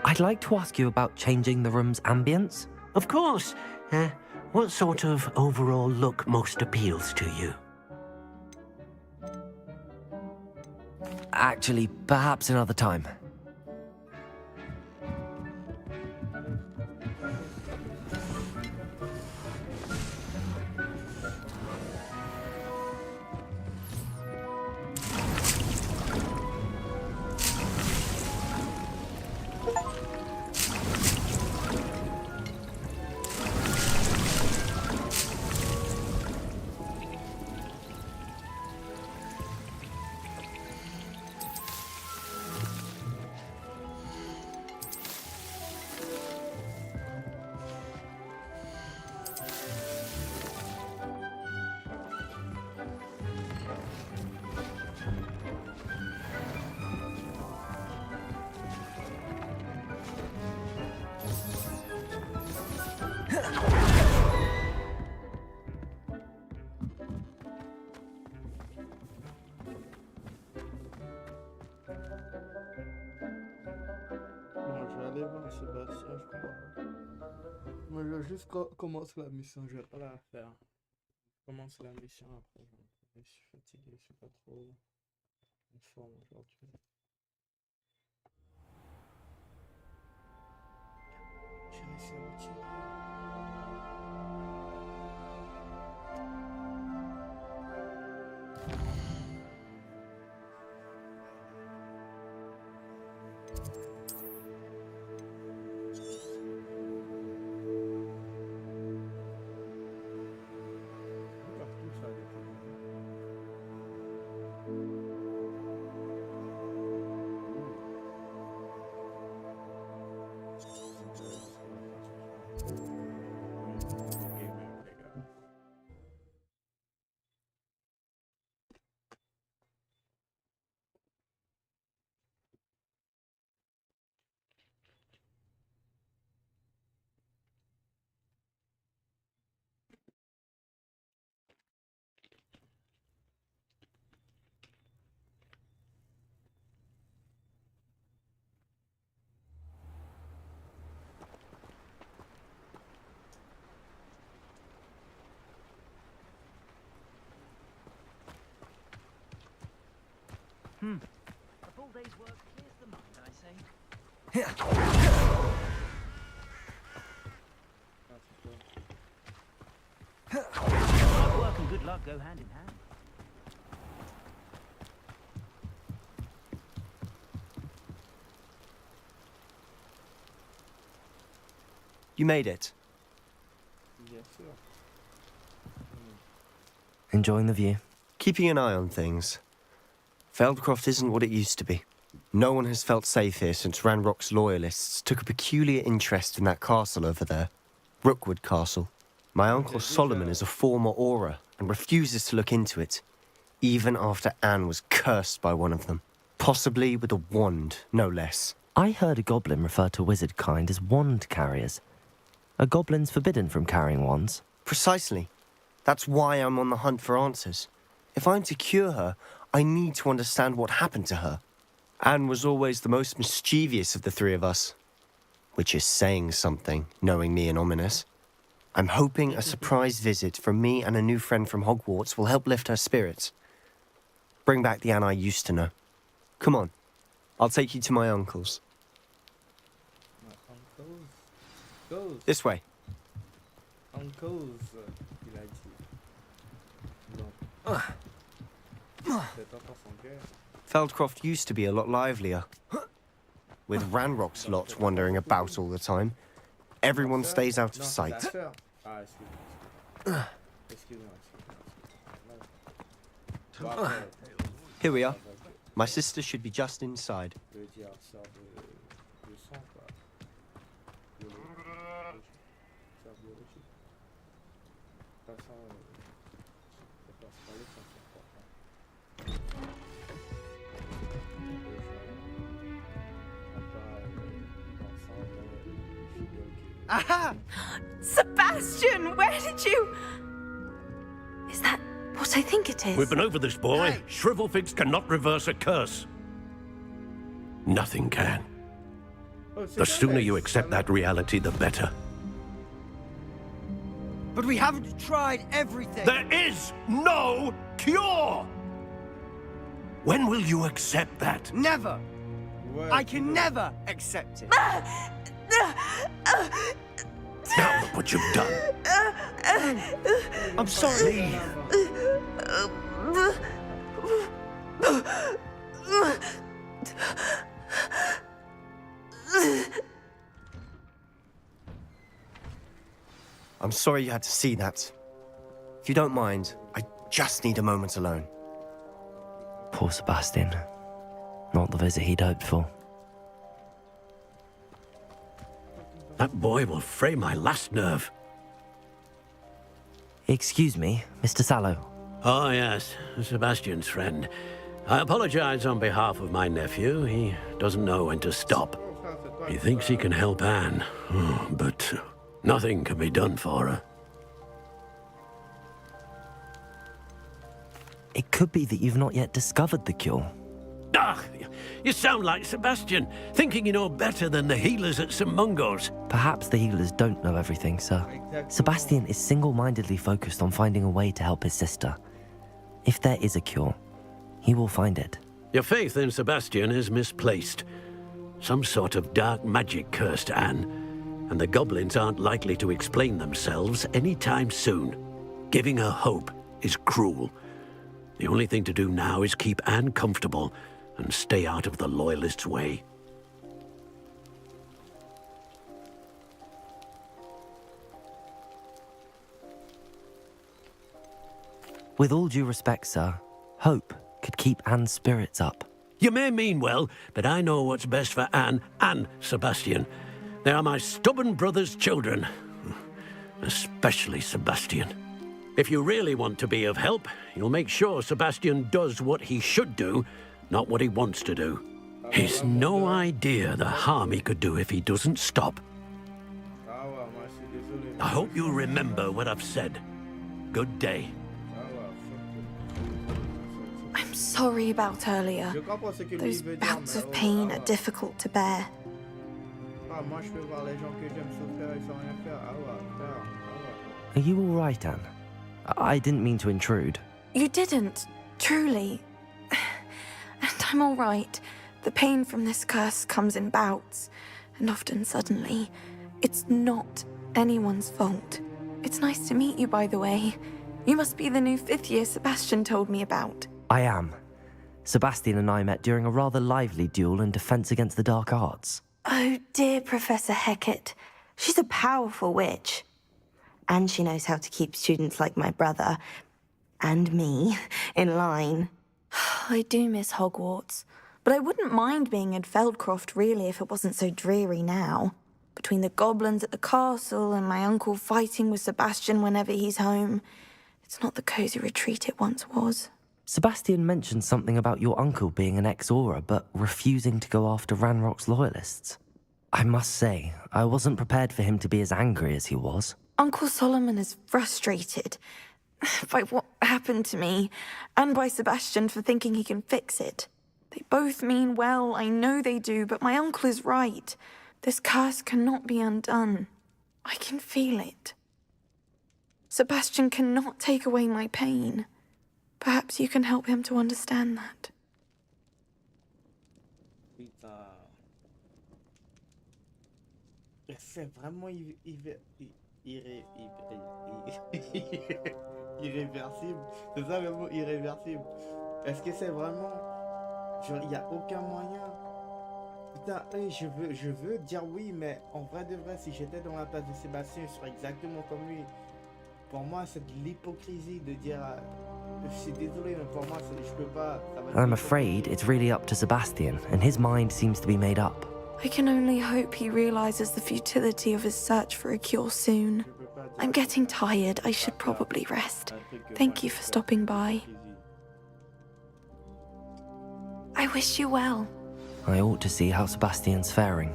I'd like to ask you about changing the room's ambience. Of course. What sort of overall look most appeals to you? Actually, perhaps another time. Bon, je vais aller voir Sébastien, je crois. Moi, je vais juste commencer la mission, je vais pas la faire. Je commence la mission après. Je suis fatigué, je suis pas trop en forme aujourd'hui. J'ai réussi à me tirer. Partout ça, A full day's work clears the mind, I say. Hard work and good luck go hand in hand. You made it. Bien sûr. Enjoying the view? Keeping an eye on things. Feldcroft isn't what it used to be. No one has felt safe here since Ranrock's loyalists took a peculiar interest in that castle over there. Rookwood Castle. My uncle Solomon is a former Auror and refuses to look into it, even after Anne was cursed by one of them. Possibly with a wand, no less. I heard a goblin refer to wizard kind as wand carriers. Are goblins forbidden from carrying wands? Precisely. That's why I'm on the hunt for answers. If I'm to cure her, I need to understand what happened to her. Anne was always the most mischievous of the three of us. Which is saying something, knowing me and ominous. I'm hoping a surprise visit from me and a new friend from Hogwarts will help lift her spirits. Bring back the Anne I used to know. Come on. I'll take you to my uncle's. My uncle's? Goes. This way. Uncle's, il a dit. Non. C'est encore son cœur. Feldcroft used to be a lot livelier. With Ranrock's lot wandering about all the time. Everyone stays out of sight. Ah, excuse-moi. Bon, après, Here we are. My sister should be just inside. je veux dire, sort de sang, quoi. Sort biologique. Pas ça, c'est pas le sang, c'est important. Aha! Sebastian, where did you... Is that what I think it is? We've been over this, boy. Shrivelfigs cannot reverse a curse. Nothing can. The sooner you accept that reality, the better. But we haven't tried everything. There is no cure! When will you accept that? Never. I can never accept it. Now look what you've done. I'm sorry. I'm sorry you had to see that. If you don't mind, I just need a moment alone. Poor Sebastian. Not the visit he'd hoped for. That boy will fray my last nerve. Excuse me, Mr. Sallow. Oh, yes, Sebastian's friend. I apologize on behalf of my nephew. He doesn't know when to stop. He thinks he can help Anne, but nothing can be done for her. It could be that you've not yet discovered the cure. Ah, you sound like Sebastian, thinking you know better than the healers at St. Mungo's. Perhaps the healers don't know everything, sir. Sebastian is single-mindedly focused on finding a way to help his sister. If there is a cure, he will find it. Your faith in Sebastian is misplaced. Some sort of dark magic cursed Anne, and the goblins aren't likely to explain themselves anytime soon. Giving her hope is cruel. The only thing to do now is keep Anne comfortable and stay out of the Loyalists' way. With all due respect, sir, hope could keep Anne's spirits up. You may mean well, but I know what's best for Anne and Sebastian. They are my stubborn brother's children. Especially Sebastian. If you really want to be of help, you'll make sure Sebastian does what he should do, not what he wants to do. He's no idea the harm he could do if he doesn't stop. I hope you'll remember what I've said. Good day. I'm sorry about earlier. Those bouts of pain are difficult to bear. Are you all right, Anne? I didn't mean to intrude. You didn't, truly. And I'm all right. The pain from this curse comes in bouts, and often suddenly. It's not anyone's fault. It's nice to meet you, by the way. You must be the new 5th year Sebastian told me about. I am. Sebastian and I met during a rather lively duel in defense against the dark arts. Oh dear, Professor Hecat. She's a powerful witch. And she knows how to keep students like my brother, and me, in line. I do miss Hogwarts, but I wouldn't mind being in Feldcroft, really, if it wasn't so dreary now. Between the goblins at the castle and my uncle fighting with Sebastian whenever he's home, it's not the cosy retreat it once was. Sebastian mentioned something about your uncle being an ex-Auror, but refusing to go after Ranrock's loyalists. I must say, I wasn't prepared for him to be as angry as he was. Uncle Solomon is frustrated by what happened to me, and by Sebastian for thinking he can fix it. They both mean well, I know they do, but my uncle is right. This curse cannot be undone. I can feel it. Sebastian cannot take away my pain. Perhaps you can help him to understand that. Putain. C'est vraiment irréversible. C'est ça le mot, irréversible. Est-ce que c'est vraiment... Genre, il n'y a aucun moyen. Putain, je veux dire oui, mais en vrai de vrai, si j'étais dans la place de Sébastien, je serais exactement comme lui. Pour moi, c'est de l'hypocrisie de dire... je suis désolé, mais pour moi, je peux pas... I'm afraid it's really up to Sebastian, and his mind seems to be made up. I can only hope he realizes the futility of his search for a cure soon. I'm getting tired. I should probably rest. Thank you for stopping by. I wish you well. I ought to see how Sebastian's faring.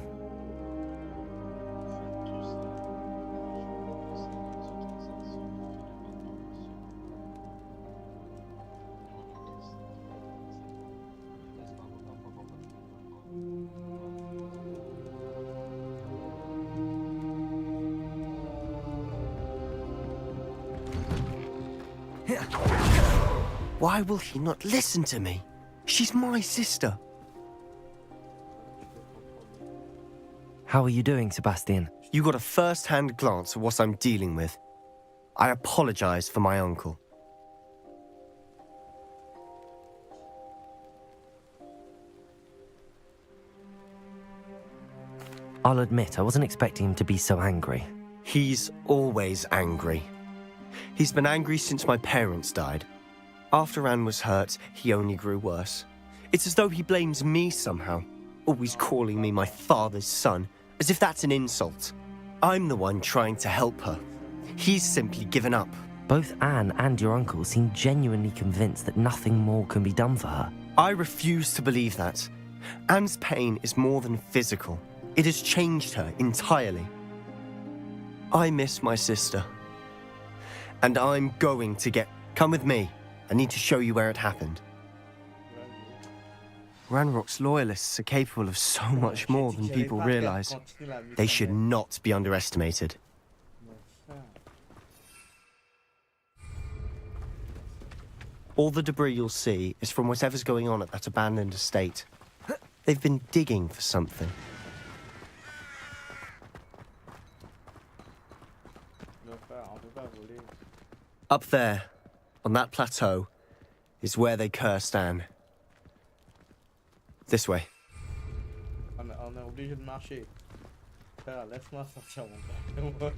Why will he not listen to me? She's my sister. How are you doing, Sebastian? You got a first-hand glance at what I'm dealing with. I apologize for my uncle. I'll admit, I wasn't expecting him to be so angry. He's always angry. He's been angry since my parents died. After Anne was hurt, he only grew worse. It's as though he blames me somehow, always calling me my father's son, as if that's an insult. I'm the one trying to help her. He's simply given up. Both Anne and your uncle seem genuinely convinced that nothing more can be done for her. I refuse to believe that. Anne's pain is more than physical. It has changed her entirely. I miss my sister. And I'm going to get... Come with me. I need to show you where it happened. Ranrock's loyalists are capable of so much more than people realize. They should not be underestimated. All the debris you'll see is from whatever's going on at that abandoned estate. They've been digging for something. Up there, on that plateau, is where they cursed Anne. This way. On est obligé de marcher. Frère, laisse-moi sortir mon bac.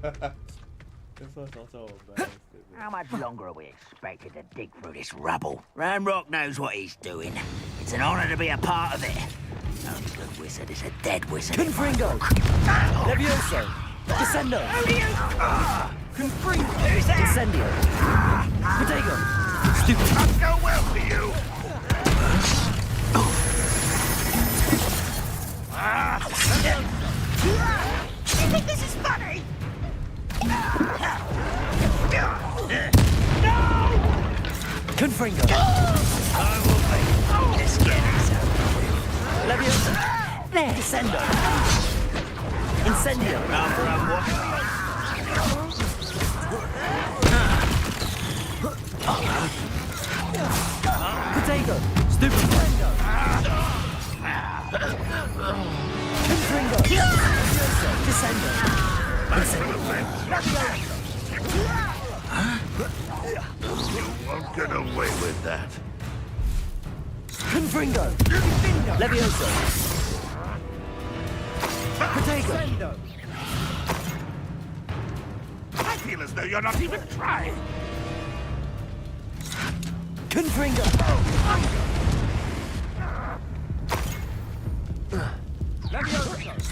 Laisse-moi sortir mon bac. How much longer are we expected to dig through this rubble? Ranrock knows what he's doing. It's an honor to be a part of it. No good wizard is a dead wizard. Confringo! Levioso! Descendo! Confringo! Who's that? Incendio! Protego! Stupid! Not go well for you! You think this is funny? Confringo! I will make this get Levioso! there. Descendo! Incendio! After I've watched Protego! Stupendo! Confringo! Levioso! Descendo! Incendio! You won't get away with that. Confringo! Levioso! Protego! as though you're not even trying. Confringo!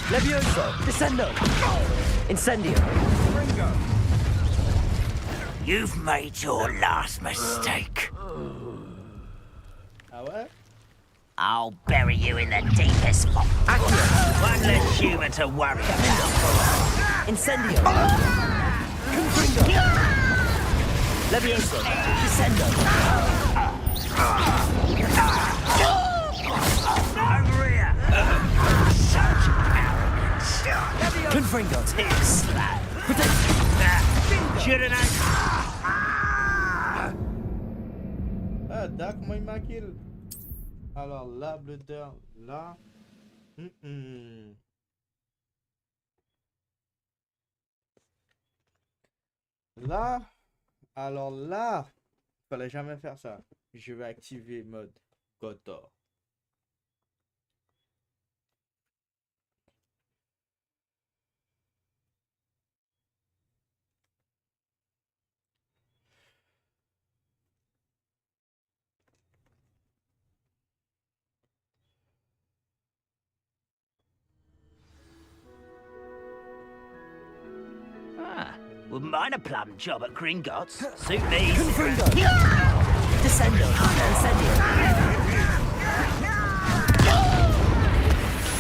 Levioso! Descendo! Incendio! You've made your last mistake. Ah ouais? I'll bury you in the deepest spot. One less human to worry about. Incendio! Confringo! Levioso! Descendo! Over here! Such arrogance. Confringo! Too slow. Should've known. Ah, Dark, comment il m'a kill? Alors là, Blooder, là. Là. Alors là. Fallait jamais faire ça. Je vais activer mode Gotor. Wouldn't mind a plum job at Gringotts. Suit me. Confringo! Descendo! Incendio!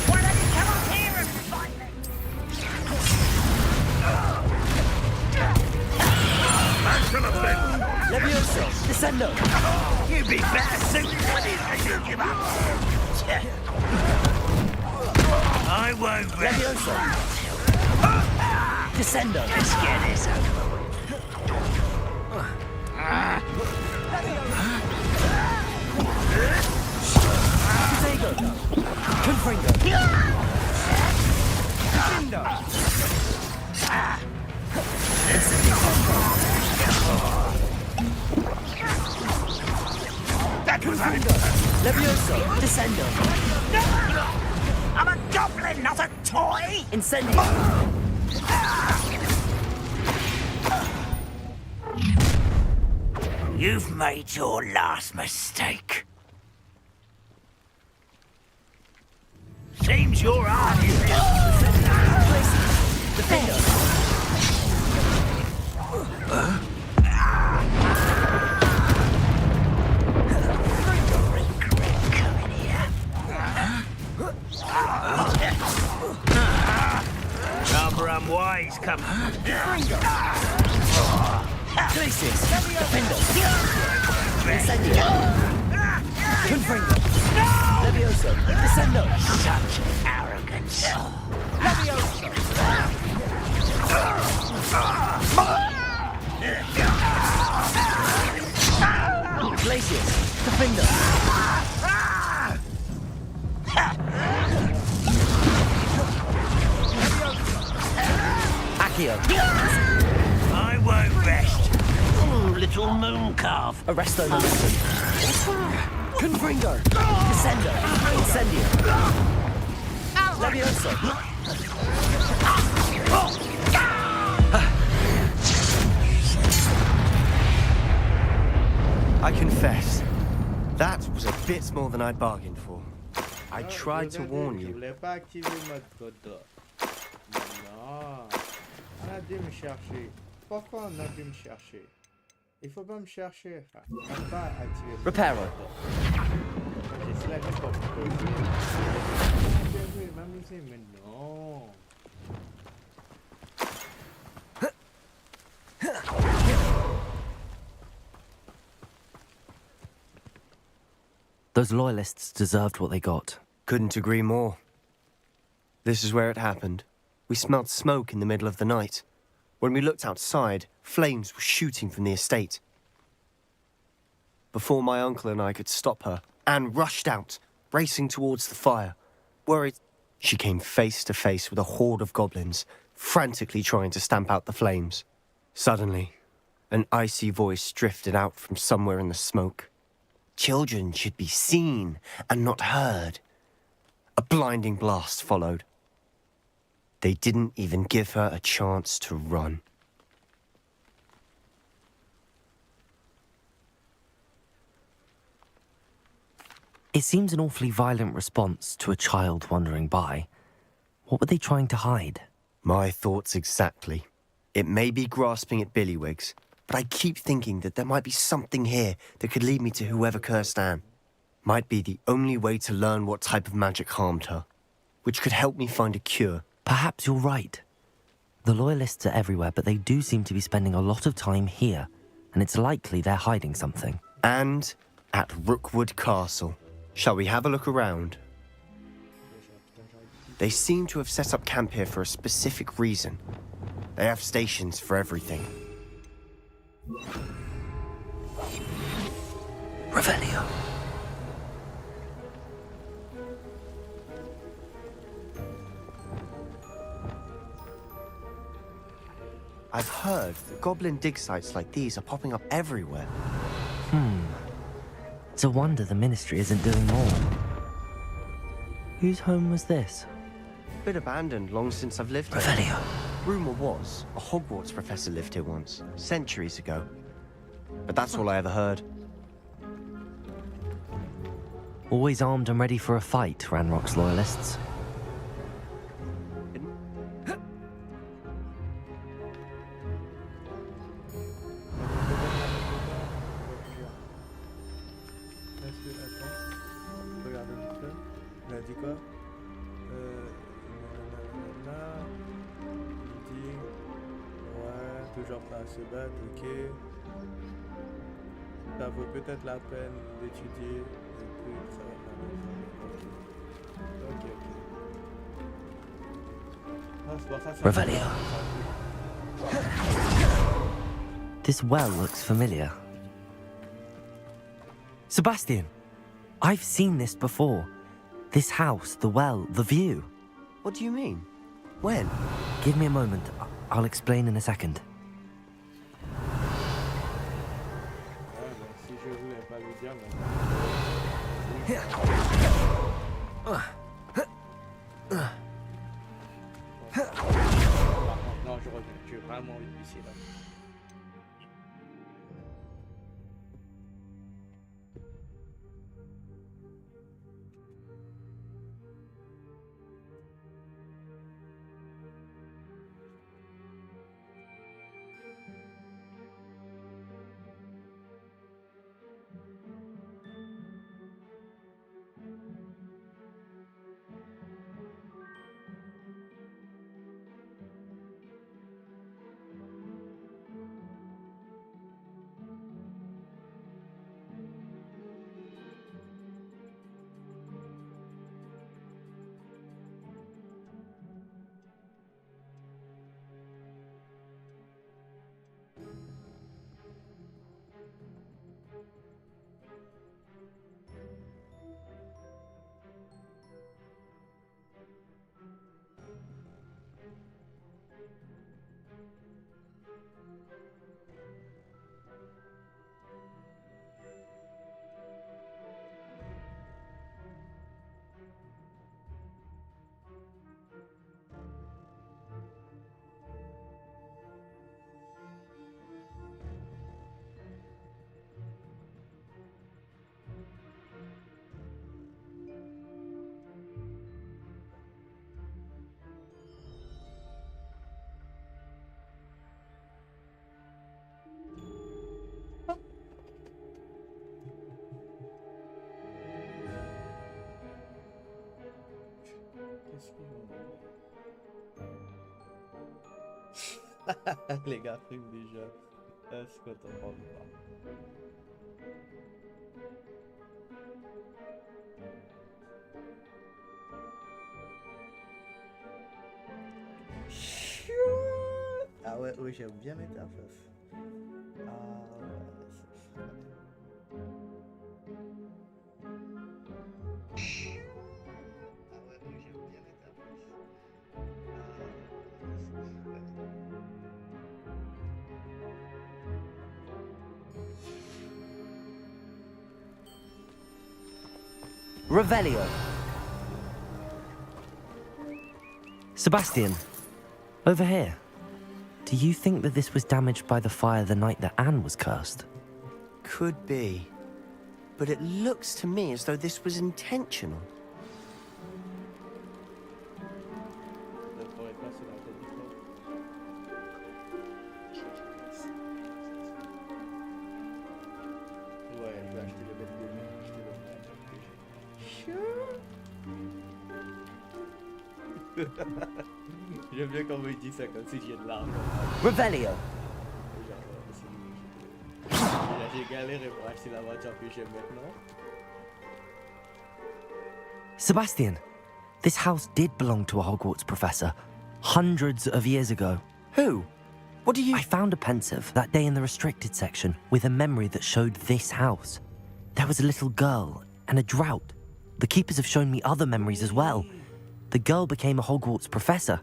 Why don't you come up here and fight me? Levioso! Descendo! You'd be better suited for this than you give up. I won't rest. Levioso! Descendo! Let's get this over Diego! Confringo! That was Levioso! Descendo! I'm a goblin, not a toy! Incendio! You've made your last mistake. Seems you're arguing. Defendo! Rather unwise, come on. Glacius! Defendo! Incendio! Confringo! Levioso! Descendo! Such arrogance. Levioso! Glacius! Defendo! Accio! I won't rest. Little moon calf. Arresto momentum. Confringo! Descendo! Incendio! Levioso! I confess, that was a bit more than I'd bargained for. I tried to warn Je you. voulais pas activer mode Gotor. Non. On a dû me chercher. Pourquoi on a dû me chercher? Il faut pas me chercher. On va pas activer. Reparo. J'ai slacké pour m'amuser, mais non. Those loyalists deserved what they got. Couldn't agree more. This is where it happened. We smelled smoke in the middle of the night. When we looked outside, flames were shooting from the estate. Before my uncle and I could stop her, Anne rushed out, racing towards the fire. Worried, she came face to face with a horde of goblins, frantically trying to stamp out the flames. Suddenly, an icy voice drifted out from somewhere in the smoke. Children should be seen and not heard. A blinding blast followed. They didn't even give her a chance to run. It seems an awfully violent response to a child wandering by. What were they trying to hide? My thoughts exactly. It may be grasping at Billywigs, but I keep thinking that there might be something here that could lead me to whoever cursed Anne. Might be the only way to learn what type of magic harmed her, which could help me find a cure. Perhaps you're right. The Loyalists are everywhere, but they do seem to be spending a lot of time here, and it's likely they're hiding something. And at Rookwood Castle. Shall we have a look around? They seem to have set up camp here for a specific reason. They have stations for everything. Revelio. I've heard that goblin dig sites like these are popping up everywhere. It's a wonder the Ministry isn't doing more. Whose home was this? Bit abandoned long since I've lived here. Revelio. Rumour was, a Hogwarts professor lived here once, centuries ago. But that's all I ever heard. Always armed and ready for a fight, Ranrock's Loyalists. Toujours prêt à se battre, ok. Ça vaut peut-être la peine d'étudier et puis ça va faire ok. Ah, c'est pas ça, c'est Revelio. This well looks familiar. Sebastian, I've seen this before. This house, the well, the view. What do you mean? When? Give me a moment. I'll explain in a second. Si je voulais pas lui dire, non, je reviens. J'ai vraiment envie de pisser là. Les gars friment déjà. Est-ce que t'en parles pas? Ah ouais, oui, j'aime bien l'interface. Ah ouais, Revelio. Sebastian, over here. Do you think that this was damaged by the fire the night that Anne was cursed? Could be. but it looks to me as though this was intentional. J'aime bien quand il dit ça comme si j'ai de l'argent. Revelio. J'ai galéré pour acheter la voiture que j'aime maintenant. Sebastian, this house did belong to a Hogwarts professor hundreds of years ago. Who? What do you... I found a pensive that day in the restricted section with a memory that showed this house. There was a little girl and a drought. The keepers have shown me other memories as well. The girl became a Hogwarts professor.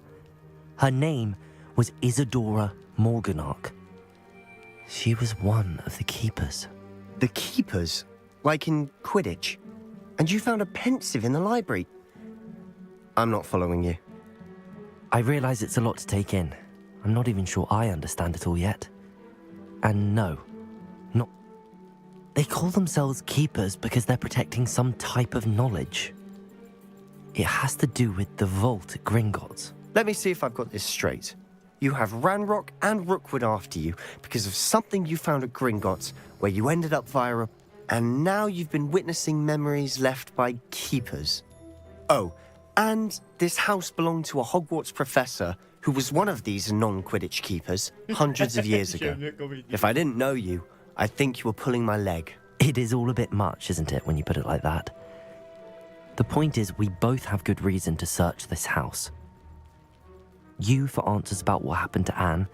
Her name was Isadora Morganach. She was one of the keepers. The keepers? Like in Quidditch? And you found a pensive in the library? I'm not following you. I realize it's a lot to take in. I'm not even sure I understand it all yet. And no, not... They call themselves keepers because they're protecting some type of knowledge. It has to do with the vault at Gringotts. Let me see if I've got this straight. You have Ranrock and Rookwood after you because of something you found at Gringotts, where you ended up via a... And now you've been witnessing memories left by keepers. Oh, and this house belonged to a Hogwarts professor who was one of these non-Quidditch keepers hundreds of years ago. If I didn't know you, I'd think you were pulling my leg. It is all a bit much, isn't it, when you put it like that? The point is, we both have good reason to search this house. You for answers about what happened to Anne,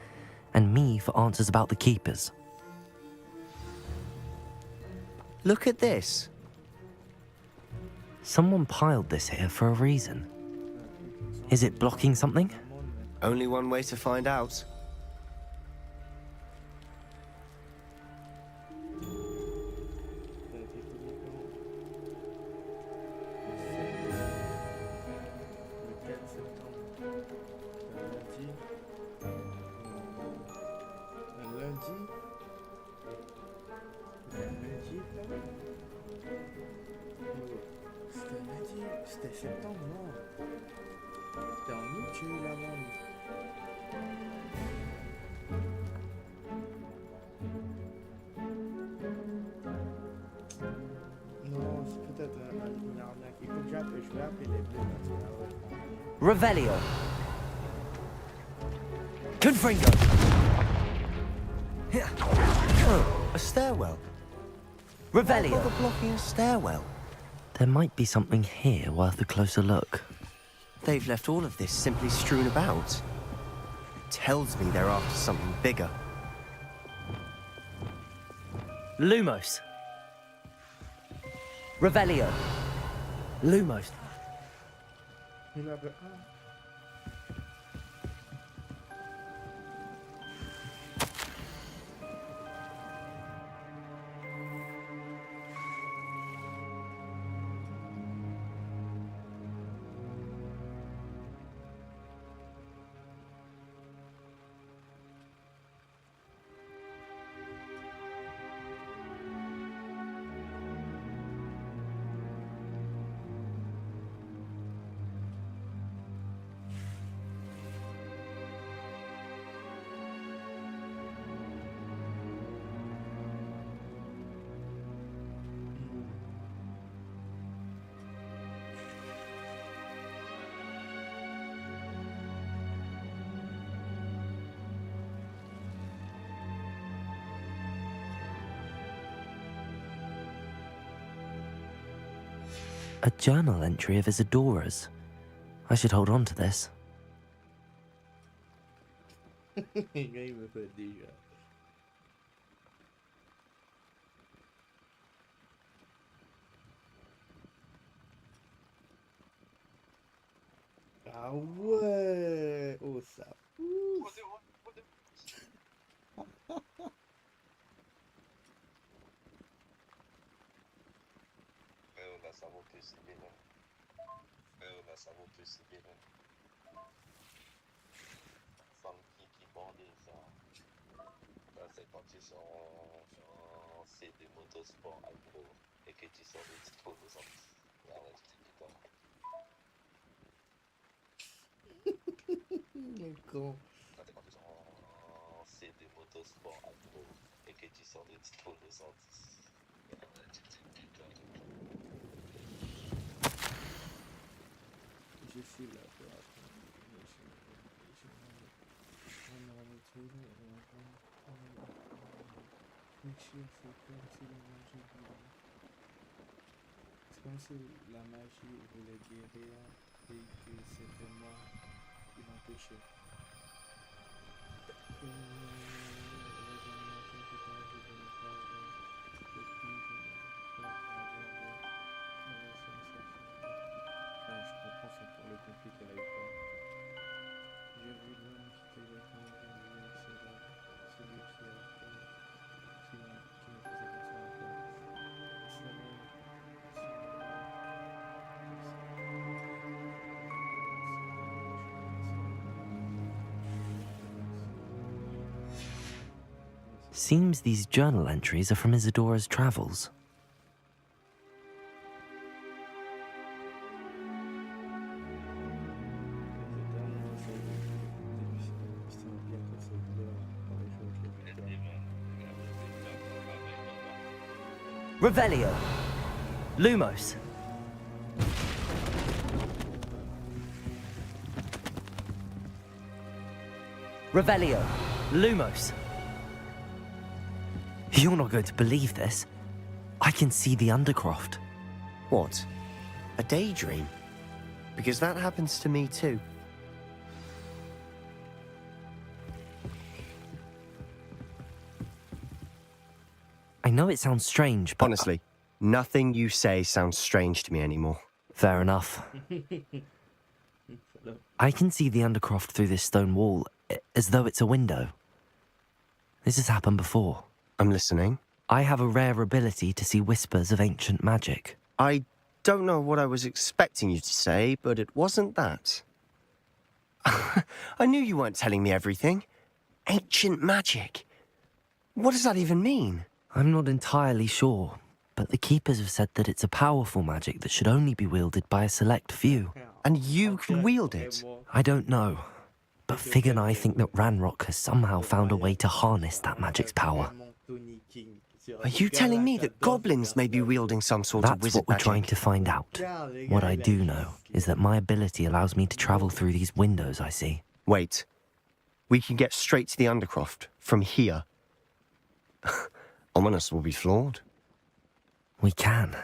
and me for answers about the keepers. Look at this. Someone piled this here for a reason. Is it blocking something? Only one way to find out. C'était septembre, non? C'était en août, j'ai eu la vente. Non, c'est peut-être une arnaque. Écoute, je vais appeler les bleus parce que Revelio. Confringo. A stairwell. Revelio. Why bother blocking a stairwell? There might be something here worth a closer look. They've left all of this simply strewn about. Tells me they're after something bigger. Lumos. Revelio. Lumos. A journal entry of Isadora's. I should hold on to this. Il me fait déjà. Ah ouais! Oh ça pousse! C'est des motosports agro. et que tu sors de trop de sens. Ah ouais, Il est con. quand t'es c'est des motosports à trop et que tu sors de trop de sens. Ah ouais, Je suis là pour apprendre. C'est comme si la magie voulait guérir et que c'était moi qui l'empêchais. Ah, je comprends ça pour le conflit qu'elle a eu peur. J'ai vu l'homme quitter le camp, j'ai vu celui qui a fait, qui ne faisait qu'à son affaire. Seems these journal entries are from Isadora's travels. Revelio. Lumos. Revelio. Lumos. You're not going to believe this. I can see the Undercroft. What? A daydream? Because that happens to me too. I know it sounds strange, but... Honestly, nothing you say sounds strange to me anymore. Fair enough. I can see the Undercroft through this stone wall, as though it's a window. This has happened before. I'm listening. I have a rare ability to see whispers of ancient magic. I don't know what I was expecting you to say, but it wasn't that. I knew you weren't telling me everything. Ancient magic. What does that even mean? I'm not entirely sure, but the Keepers have said that it's a powerful magic that should only be wielded by a select few. And you can wield it? I don't know, but Fig and I think that Ranrock has somehow found a way to harness that magic's power. Are you telling me that goblins may be wielding some sort of That's wizard what we're magic? trying to find out. What I do know is that my ability allows me to travel through these windows I see. Wait. We can get straight to the Undercroft from here. Ominous will be flawed. We can.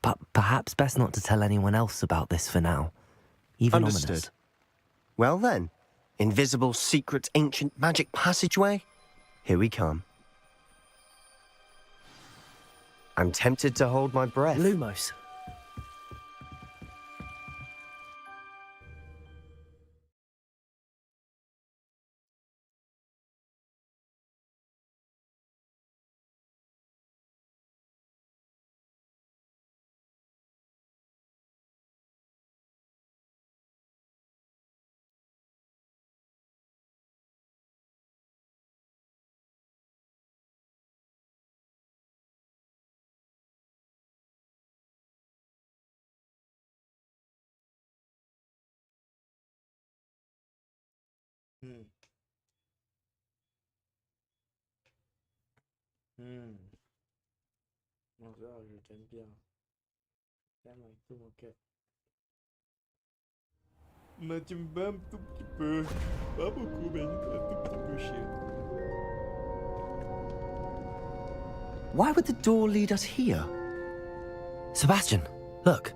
But perhaps best not to tell anyone else about this for now. Even Understood. Ominous. Well then, invisible, secret, ancient magic passageway? Here we come. I'm tempted to hold my breath. Lumos. Bonjour, je t'aime bien. Je t'aime avec tout mon cœur. Mais tu me bats un tout petit peu. Pas beaucoup, mais un tout petit peu chier. Why would the door lead us here? Sebastian, look.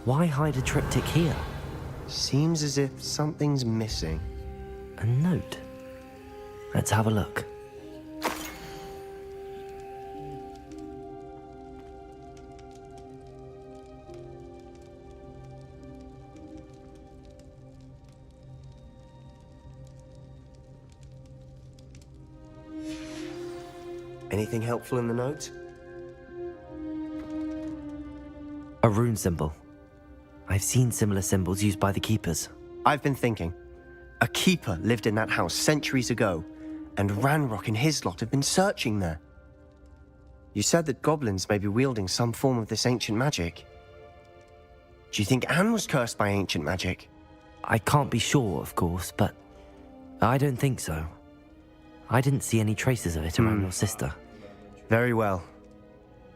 Why hide a triptych here? Seems as if something's missing. A note. Let's have a look. Anything helpful in the note? A rune symbol. I've seen similar symbols used by the keepers. I've been thinking. A keeper lived in that house centuries ago, and Ranrock and his lot have been searching there. You said that goblins may be wielding some form of this ancient magic. Do you think Anne was cursed by ancient magic? I can't be sure, of course, but I don't think so. I didn't see any traces of it around your sister. Very well.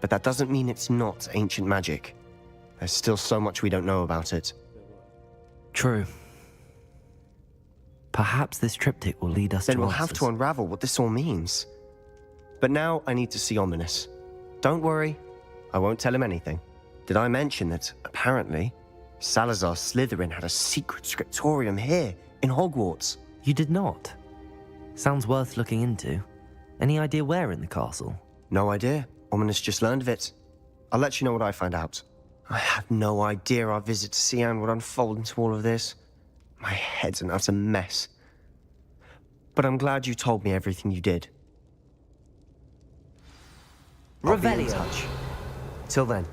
But that doesn't mean it's not ancient magic. There's still so much we don't know about it. True. Perhaps this triptych will lead us to Then we'll answers. have to unravel what this all means. But now I need to see Ominous. Don't worry, I won't tell him anything. Did I mention that, apparently, Salazar Slytherin had a secret scriptorium here in Hogwarts? You did not? Sounds worth looking into. Any idea where in the castle? No idea. Ominous just learned of it. I'll let you know what I find out. I had no idea our visit to see Anne would unfold into all of this. My head's an utter mess. But I'm glad you told me everything you did. I'll be in Revelio. touch. Till then.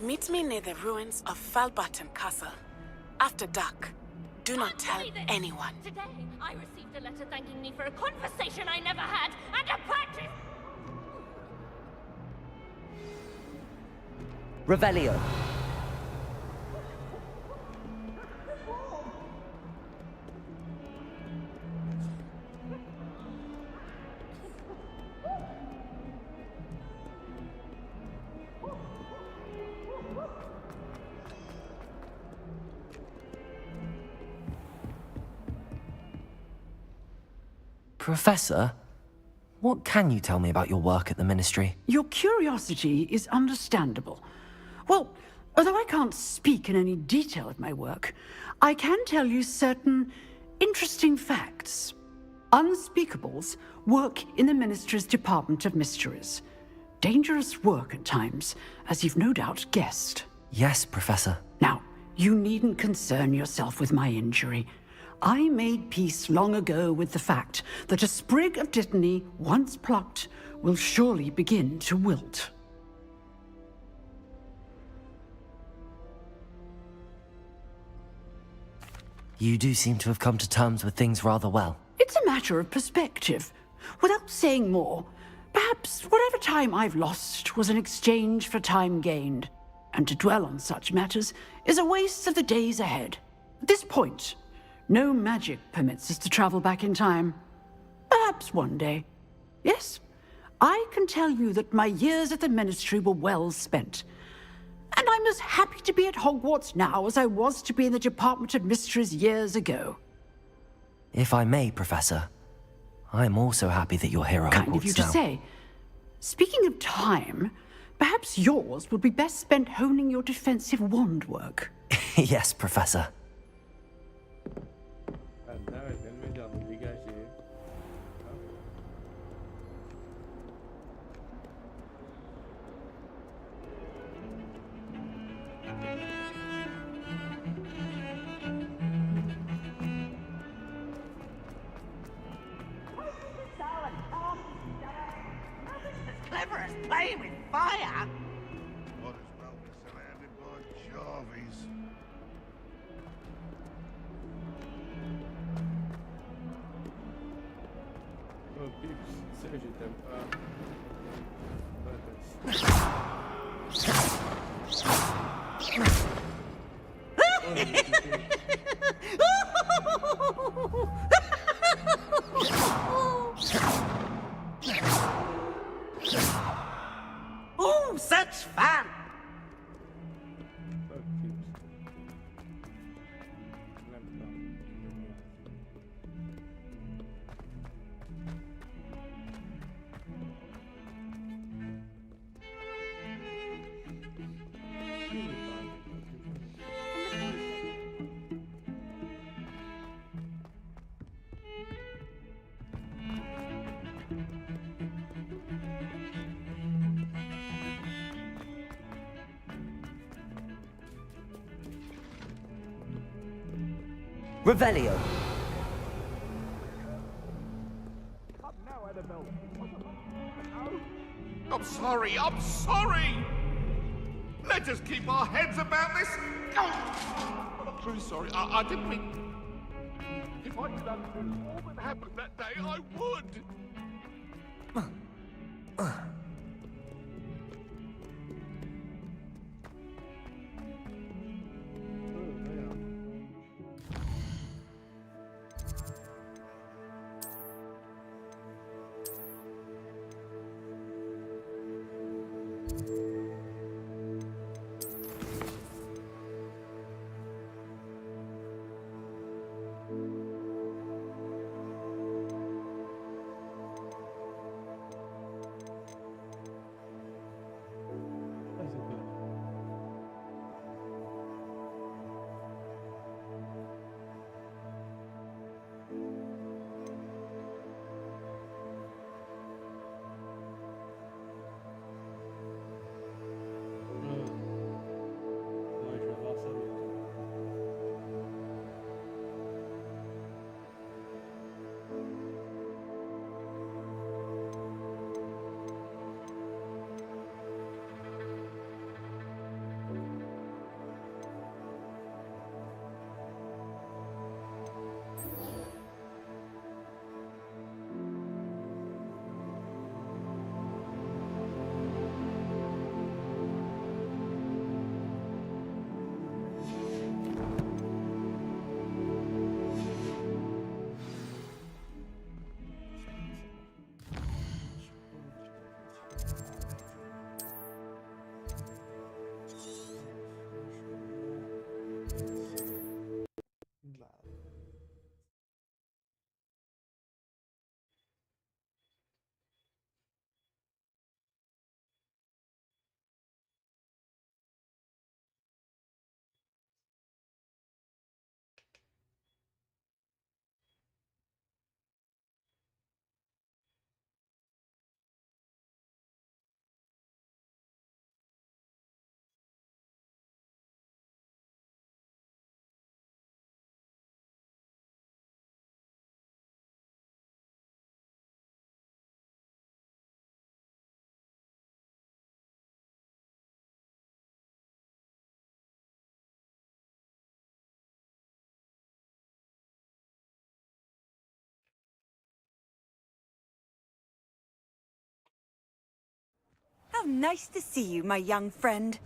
Meet me near the ruins of Falbutton Castle. After dark. Do not tell anyone. Today, I received a letter thanking me for a conversation I never had and a practice. Revelio. Professor, what can you tell me about your work at the Ministry? Your curiosity is understandable. Well, although I can't speak in any detail of my work, I can tell you certain interesting facts. Unspeakables work in the Ministry's Department of Mysteries. Dangerous work at times, as you've no doubt guessed. Yes, Professor. Now, you needn't concern yourself with my injury. I made peace long ago with the fact that a sprig of dittany, once plucked, will surely begin to wilt. You do seem to have come to terms with things rather well. It's a matter of perspective. Without saying more, perhaps whatever time I've lost was an exchange for time gained. And to dwell on such matters is a waste of the days ahead. At this point, no magic permits us to travel back in time. Perhaps one day. Yes, I can tell you that my years at the Ministry were well spent. And I'm as happy to be at Hogwarts now as I was to be in the Department of Mysteries years ago. If I may, Professor, I'm also happy that you're here at Hogwarts now. Kind of you to say. Speaking of time, perhaps yours would be best spent honing your defensive wand work. Yes, Professor. Clever as playing with fire. Might as well be surrounded by Jarvies. Oh, Pips, ça je t'aime pas. Oh, such fun! Revelio. I'm sorry, I'm sorry! Let us keep our heads about this. I'm truly sorry, I didn't mean... If I could undo all that happened that day, I would! How nice to see you, my young friend.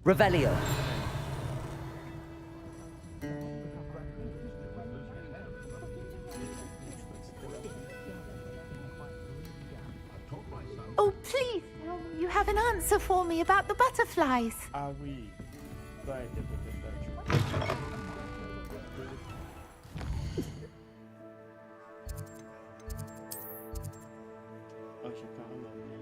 Revelio. Oh, please, you have an answer for me about the butterflies. Ah oui. Ouais, oh, j'ai carrément oublié.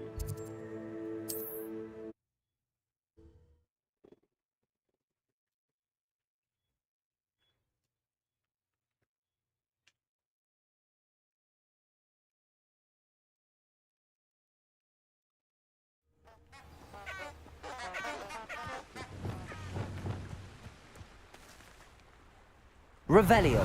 Revelio.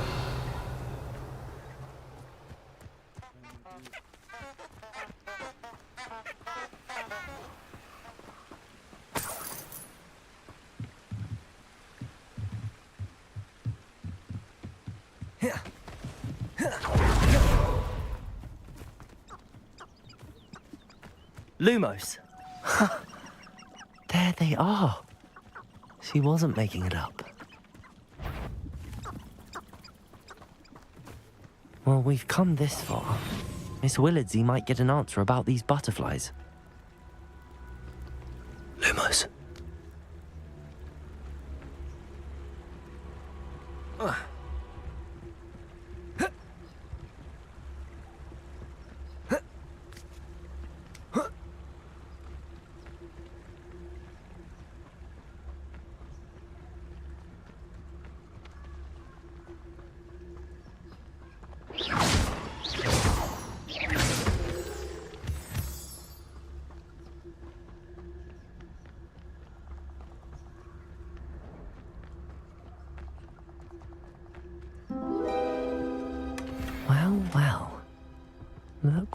Lumos. There they are. She wasn't making it up. Well, we've come this far. Miss Willardsey might get an answer about these butterflies. Lumos.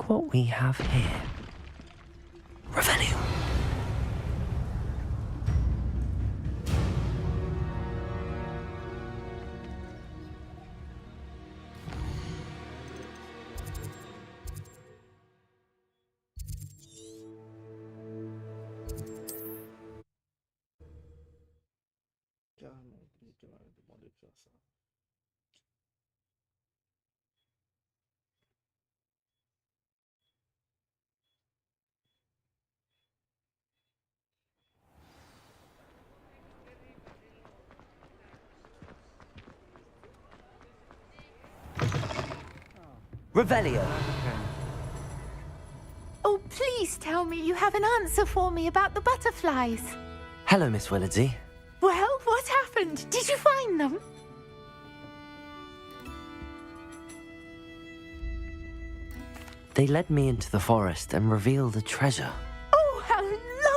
look what we have here. Revelio. Carrément oublié qu'elle m'avait demandé de faire ça. Revelio. Oh, please tell me you have an answer for me about the butterflies. Hello, Miss Willardsey. Well, what happened? Did you find them? They led me into the forest and revealed a treasure. Oh, how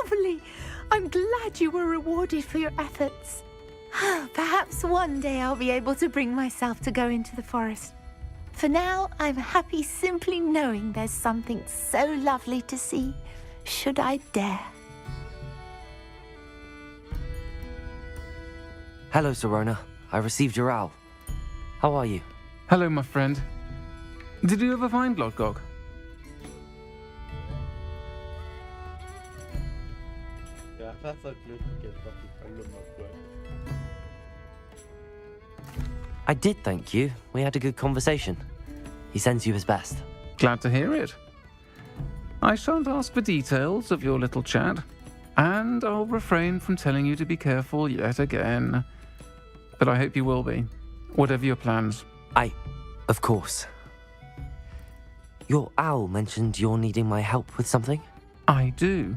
lovely! I'm glad you were rewarded for your efforts. Perhaps one day I'll be able to bring myself to go into the forest. For now, I'm happy simply knowing there's something so lovely to see, should I dare. Hello, Sorona. I received your owl. How are you? Hello, my friend. Did you ever find Lodgok? Ja, fast so Glück gehabt, dass ich verloren habe. I did, thank you. We had a good conversation. He sends you his best. Glad to hear it. I shan't ask for details of your little chat, and I'll refrain from telling you to be careful yet again. But I hope you will be, whatever your plans. Of course. Your owl mentioned you're needing my help with something? I do.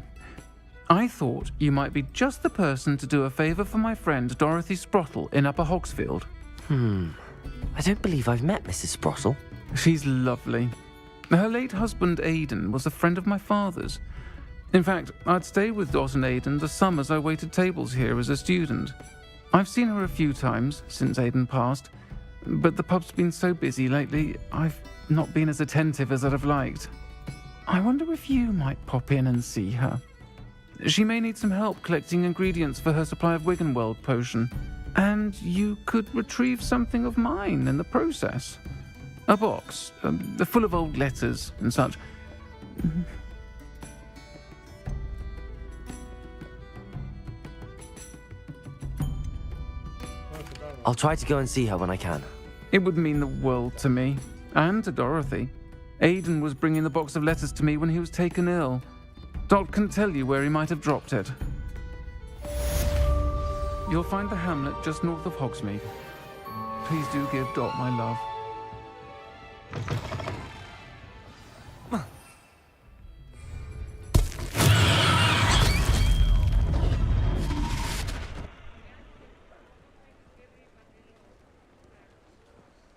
I thought you might be just the person to do a favour for my friend Dorothy Sprottle in Upper Hogsfield. I don't believe I've met Mrs. Sprottle. She's lovely. Her late husband Aidan was a friend of my father's. In fact, I'd stay with Dot and Aidan the summers I waited tables here as a student. I've seen her a few times since Aidan passed, but the pub's been so busy lately, I've not been as attentive as I'd have liked. I wonder if you might pop in and see her. She may need some help collecting ingredients for her supply of Wiggenweld potion, and you could retrieve something of mine in the process. A box, full of old letters and such. I'll try to go and see her when I can. It would mean the world to me, and to Dorothy. Aidan was bringing the box of letters to me when he was taken ill. Dot can tell you where he might have dropped it. You'll find the hamlet just north of Hogsmeade. Please do give Dot my love.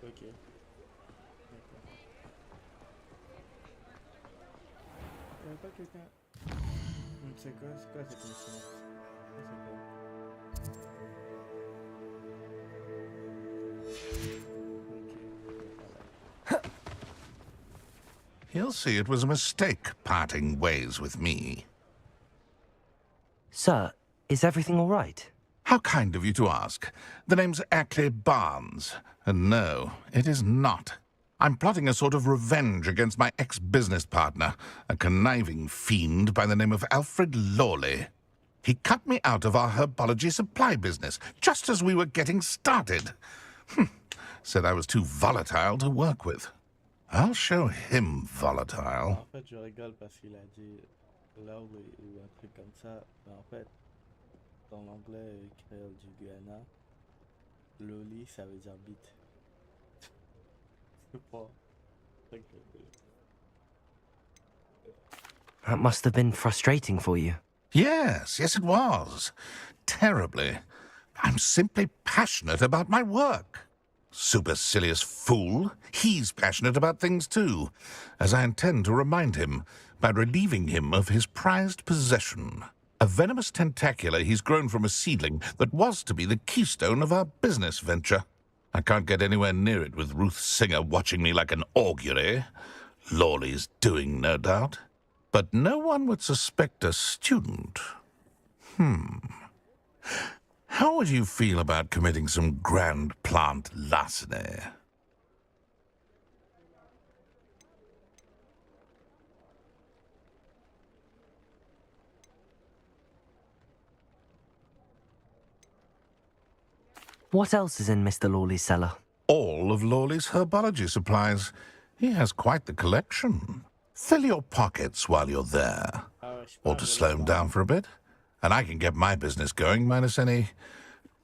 Ok. Y'avait pas quelqu'un... C'est quoi cette mission? He'll see it was a mistake parting ways with me. Sir, is everything all right? How kind of you to ask. The name's Ackley Barnes, and no, it is not. I'm plotting a sort of revenge against my ex-business partner, a conniving fiend by the name of Alfred Lawley. He cut me out of our herbology supply business, just as we were getting started. Said I was too volatile to work with. I'll show him volatile. En fait, je rigole parce qu'il a dit Lawley ou un truc comme ça. Mais en fait, dans l'anglais créole du Guyana, Loli ça veut dire bite. C'est pas. That must have been frustrating for you. Yes, it was. Terribly. I'm simply passionate about my work. Supercilious fool. He's passionate about things too, as I intend to remind him by relieving him of his prized possession. A venomous tentacula he's grown from a seedling that was to be the keystone of our business venture. I can't get anywhere near it with Ruth Singer watching me like an augury. Lawley's doing, no doubt. But no one would suspect a student. How would you feel about committing some grand plant larceny? What else is in Mr. Lawley's cellar? All of Lawley's herbology supplies. He has quite the collection. Fill your pockets while you're there. Or to slow him down for a bit. And I can get my business going minus any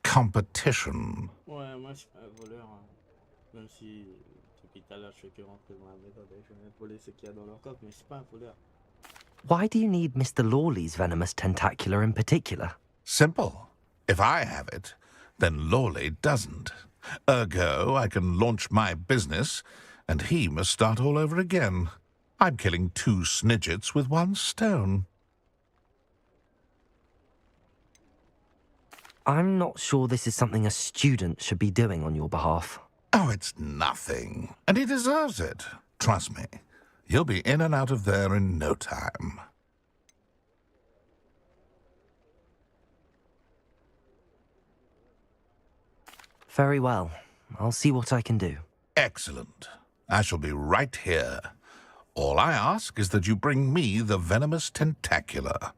competition. Ouais, moi je suis pas un voleur. Même si depuis tout à l'heure je fais que rentrer dans la maison et je viens voler ce qu'il y a dans leur coffre, mais je suis pas un voleur. Why do you need Mr. Lawley's venomous tentacular in particular? Simple. If I have it, then Lawley doesn't. Ergo, I can launch my business, and he must start all over again. I'm killing 2 snidgets with 1 stone. I'm not sure this is something a student should be doing on your behalf. Oh, it's nothing. And he deserves it. Trust me. You'll be in and out of there in no time. Very well. I'll see what I can do. Excellent. I shall be right here. All I ask is that you bring me the venomous tentacular.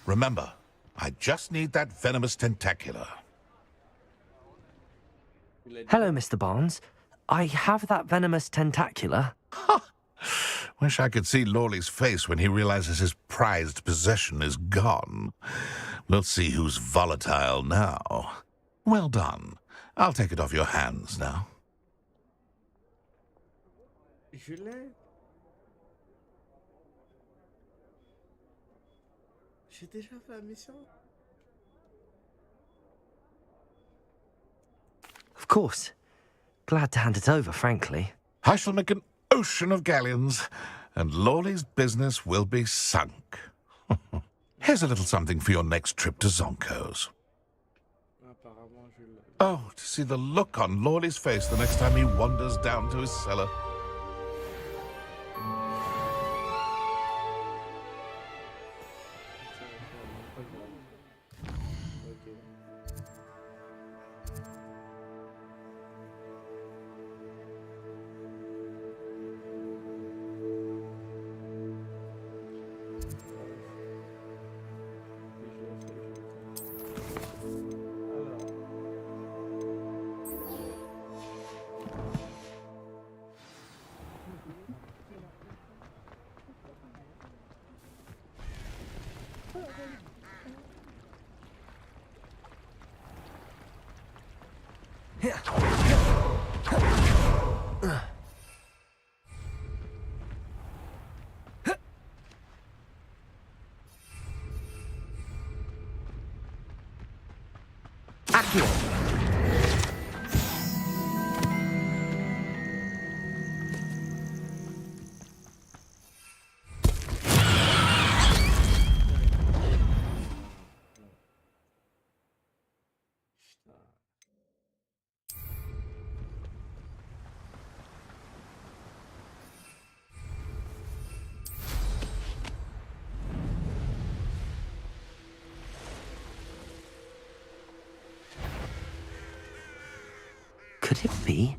Remember, I just need that venomous tentacular. Hello, Mr. Barnes. I have that venomous tentacular. Wish I could see Lawley's face when he realizes his prized possession is gone. We'll see who's volatile now. Well done. I'll take it off your hands now. Je l'ai. J'ai déjà fait la mission. Of course. Glad to hand it over, frankly. I shall make an ocean of galleons, and Lawley's business will be sunk. Here's a little something for your next trip to Zonko's. Oh, to see the look on Lawley's face the next time he wanders down to his cellar. Could it be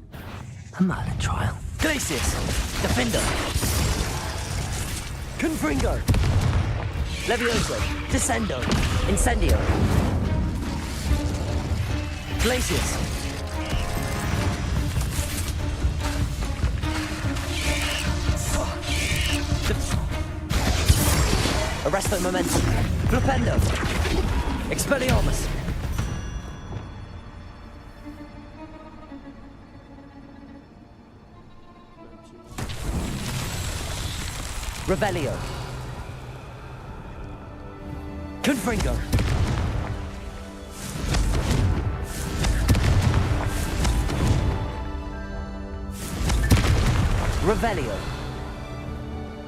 a Merlin trial? Glacius! Defender! Confringo! Levioso! Descendo! Incendio! Glacius! Arresto momentum! Flipendo! Expelliarmus! Revelio. Confringo. Revelio.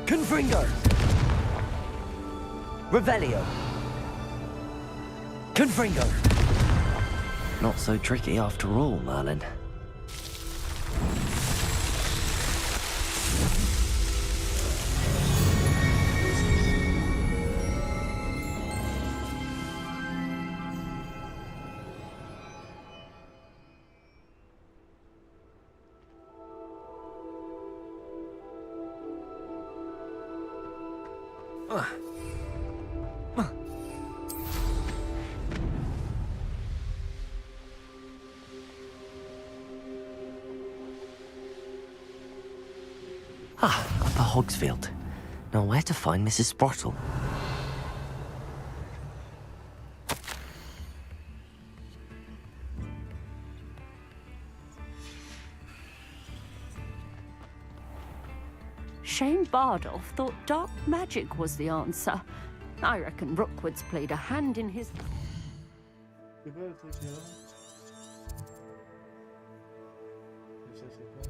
Confringo. Revelio. Confringo. Not so tricky after all, Merlin. Upper Hogsfield. Now where to find Mrs. Sprottle? Shane Bardolph thought dark magic was the answer. I reckon Rookwood's played a hand in his... C'est quoi le truc là? Ça c'est quoi?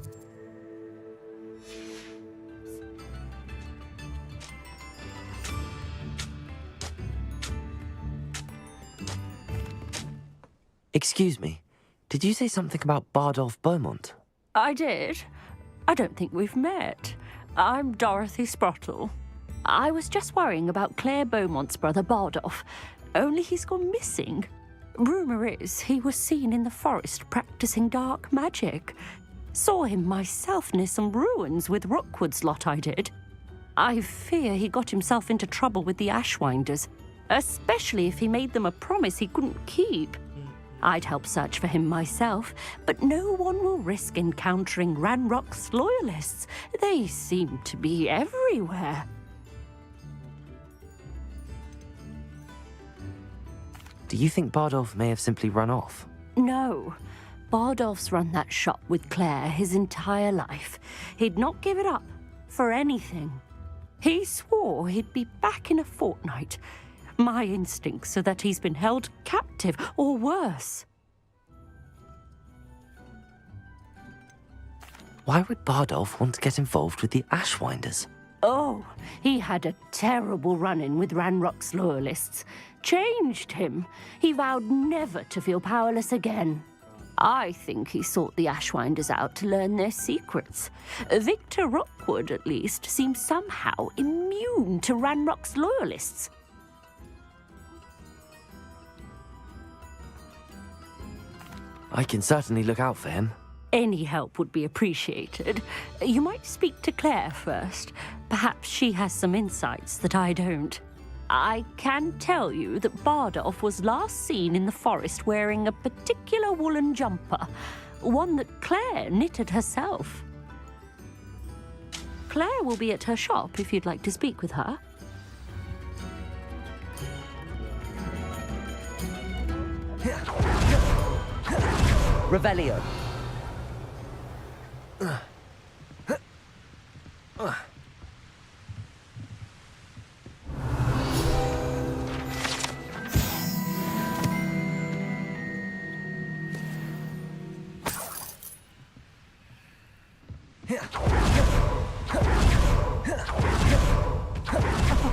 Excuse me, did you say something about Bardolph Beaumont? I did. I don't think we've met. I'm Dorothy Sprottle. I was just worrying about Claire Beaumont's brother Bardolph, only he's gone missing. Rumour is he was seen in the forest practicing dark magic. Saw him myself near some ruins with Rookwood's lot I did. I fear he got himself into trouble with the Ashwinders, especially if he made them a promise he couldn't keep. I'd help search for him myself, but no one will risk encountering Ranrock's loyalists. They seem to be everywhere. Do you think Bardolph may have simply run off? No. Bardolph's run that shop with Claire his entire life. He'd not give it up for anything. He swore he'd be back in a fortnight. My instincts are that he's been held captive, or worse. Why would Bardolph want to get involved with the Ashwinders? Oh, he had a terrible run-in with Ranrock's loyalists. Changed him. He vowed never to feel powerless again. I think he sought the Ashwinders out to learn their secrets. Victor Rookwood, at least, seems somehow immune to Ranrock's loyalists. I can certainly look out for him. Any help would be appreciated. You might speak to Claire first. Perhaps she has some insights that I don't. I can tell you that Bardolph was last seen in the forest wearing a particular woolen jumper, one that Claire knitted herself. Claire will be at her shop if you'd like to speak with her. Revelio.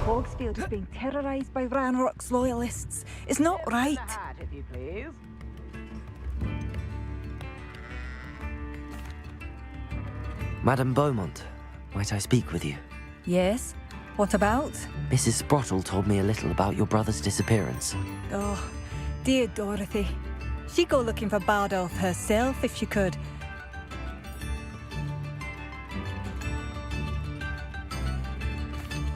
Hogsfield is being terrorised by Ranrock's loyalists. It's not right. If you please. Madame Beaumont, might I speak with you? Yes? What about? Mrs. Sprottle told me a little about your brother's disappearance. Oh, dear Dorothy. She'd go looking for Bardolph herself if she could.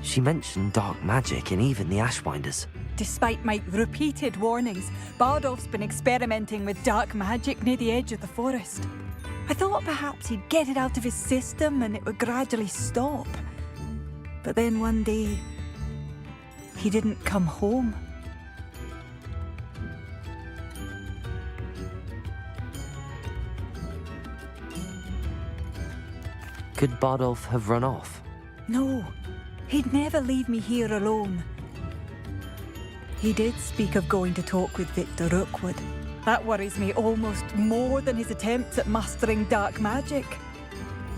She mentioned dark magic and even the Ashwinders. Despite my repeated warnings, Bardolph's been experimenting with dark magic near the edge of the forest. I thought perhaps he'd get it out of his system and it would gradually stop. But then one day, he didn't come home. Could Bardolph have run off? No, he'd never leave me here alone. He did speak of going to talk with Victor Rookwood. That worries me almost more than his attempts at mastering dark magic.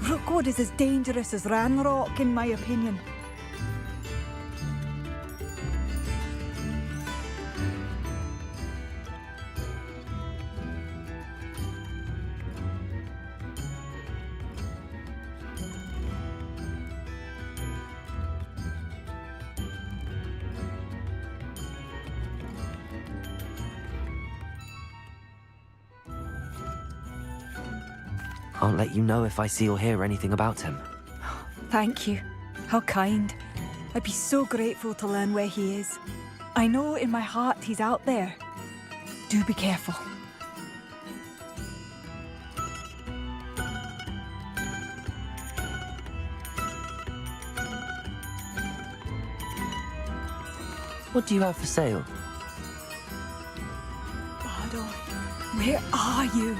Rookwood is as dangerous as Ranrock, in my opinion. I'll let you know if I see or hear anything about him. Thank you. How kind. I'd be so grateful to learn where he is. I know in my heart he's out there. Do be careful. What do you have for sale? Bardo, where are you?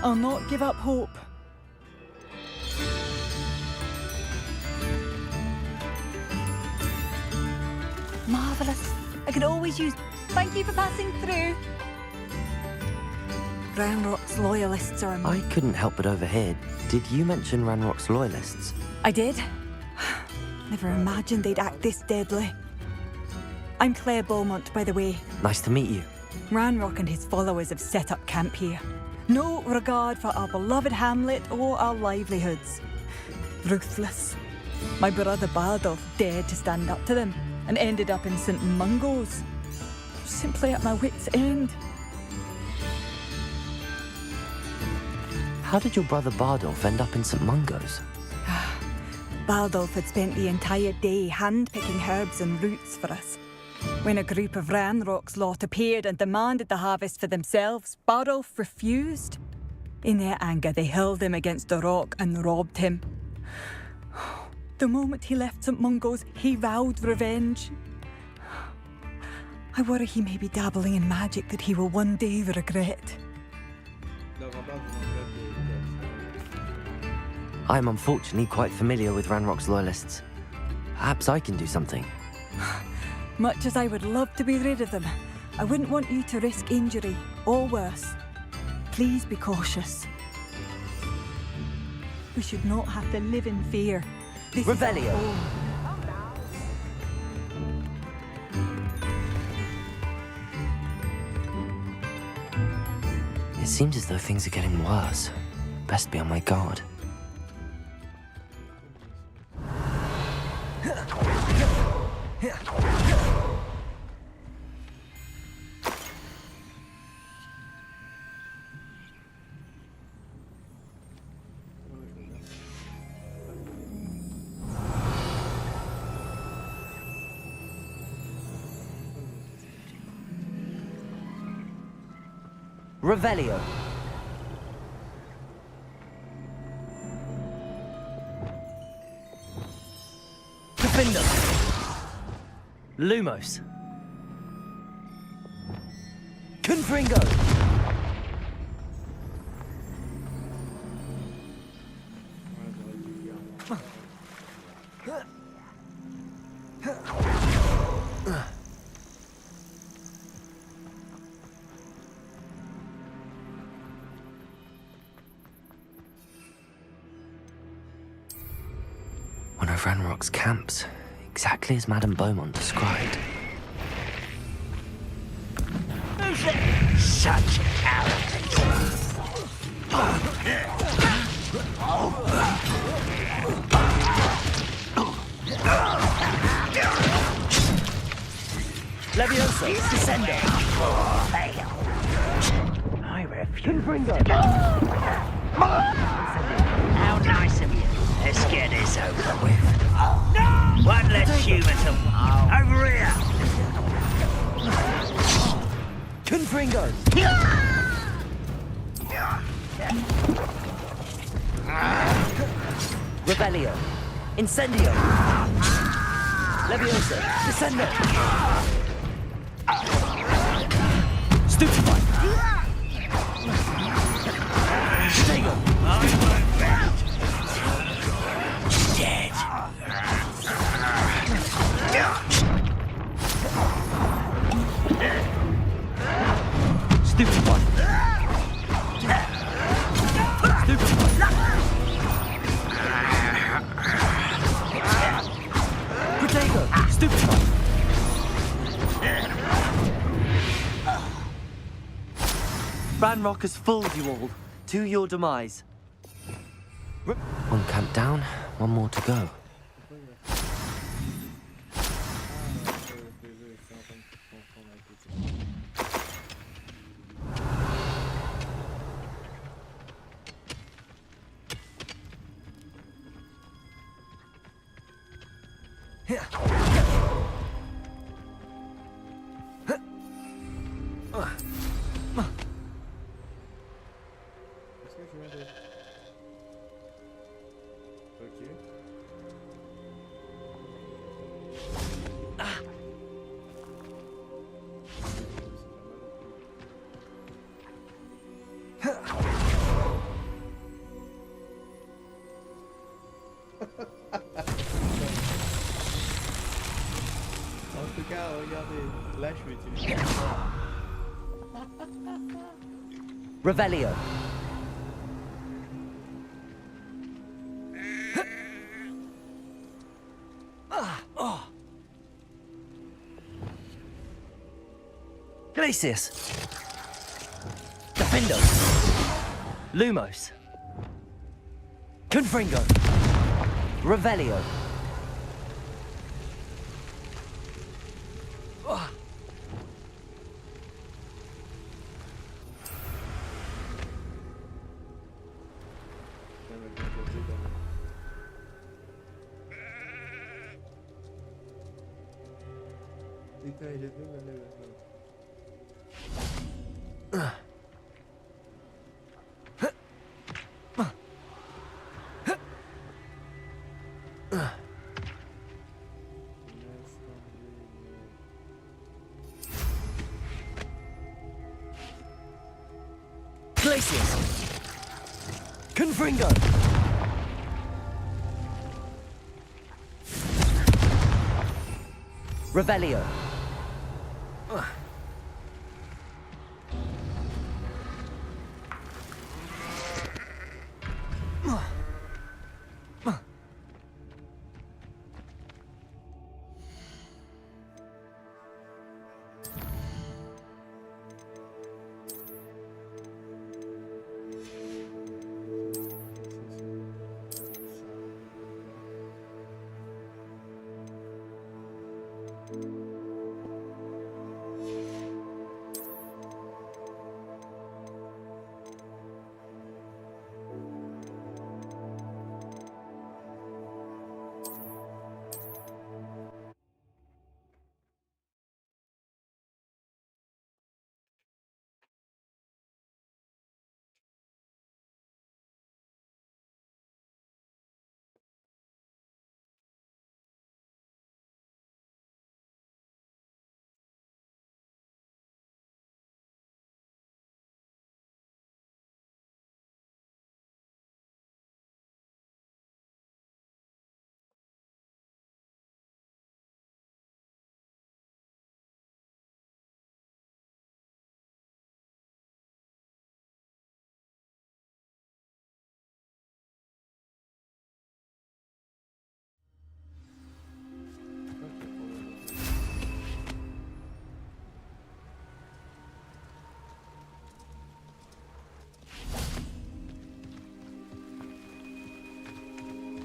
I'll not give up hope. Marvellous. I could always use... Thank you for passing through. Ranrock's loyalists are... I couldn't help but overhear. Did you mention Ranrock's loyalists? I did. Never imagined they'd act this deadly. I'm Claire Beaumont, by the way. Nice to meet you. Ranrock and his followers have set up camp here. No regard for our beloved hamlet or our livelihoods. Ruthless. My brother Bardolph dared to stand up to them and ended up in St. Mungo's. Simply at my wit's end. How did your brother Bardolph end up in St. Mungo's? Bardolph had spent the entire day hand-picking herbs and roots for us. When a group of Ranrock's lot appeared and demanded the harvest for themselves, Bardolph refused. In their anger, they hurled him against a rock and robbed him. The moment he left St. Mungo's, he vowed revenge. I worry he may be dabbling in magic that he will one day regret. I'm unfortunately quite familiar with Ranrock's loyalists. Perhaps I can do something. Much as I would love to be rid of them, I wouldn't want you to risk injury, or worse. Please be cautious. We should not have to live in fear. This Revelio. It seems as though things are getting worse. Best be on my guard. Revelio. Defender. Lumos. Confringo. One of Ranrock's camps, exactly as Madame Beaumont described. Such arrogance. Leviosa, Descendo. I refuse. How nice of you. Let's get this over with. One less human to... Over here! Confringo. Rebellio. Incendio. Leviosa. Descendo. Stupefy. Stego. Dead. Stupefy. Protego. Stupefy. Ranrock has fooled you all. To your demise. One camp down, one more to go. Yeah. En tout cas, regardez, là je vais utiliser. Revelio. Glacius. Defendo. Lumos. Confringo. Revelio. Putain, j'ai vu ma lèvre. Glacius. Confringo. Revelio.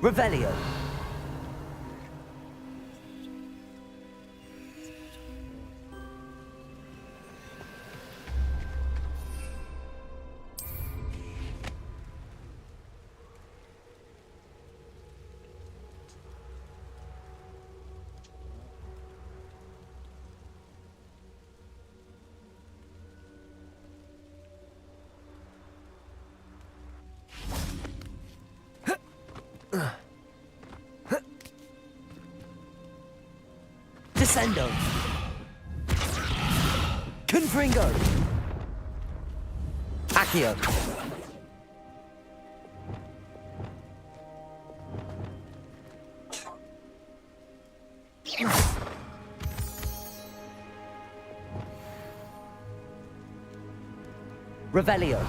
Revelio. Descendo. Confringo. Accio. Revelio.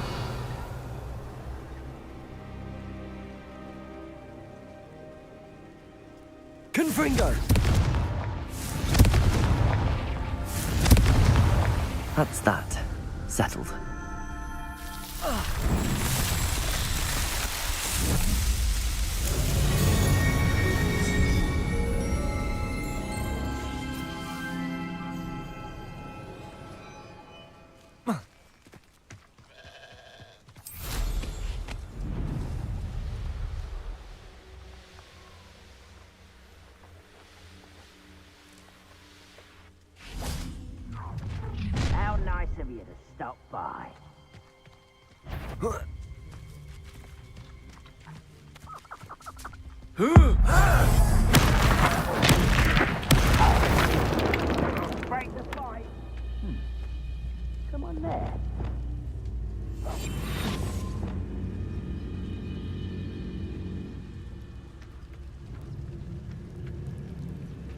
Confringo. That's that. Settled. How nice of you to stop by. Break the fight. Come on there.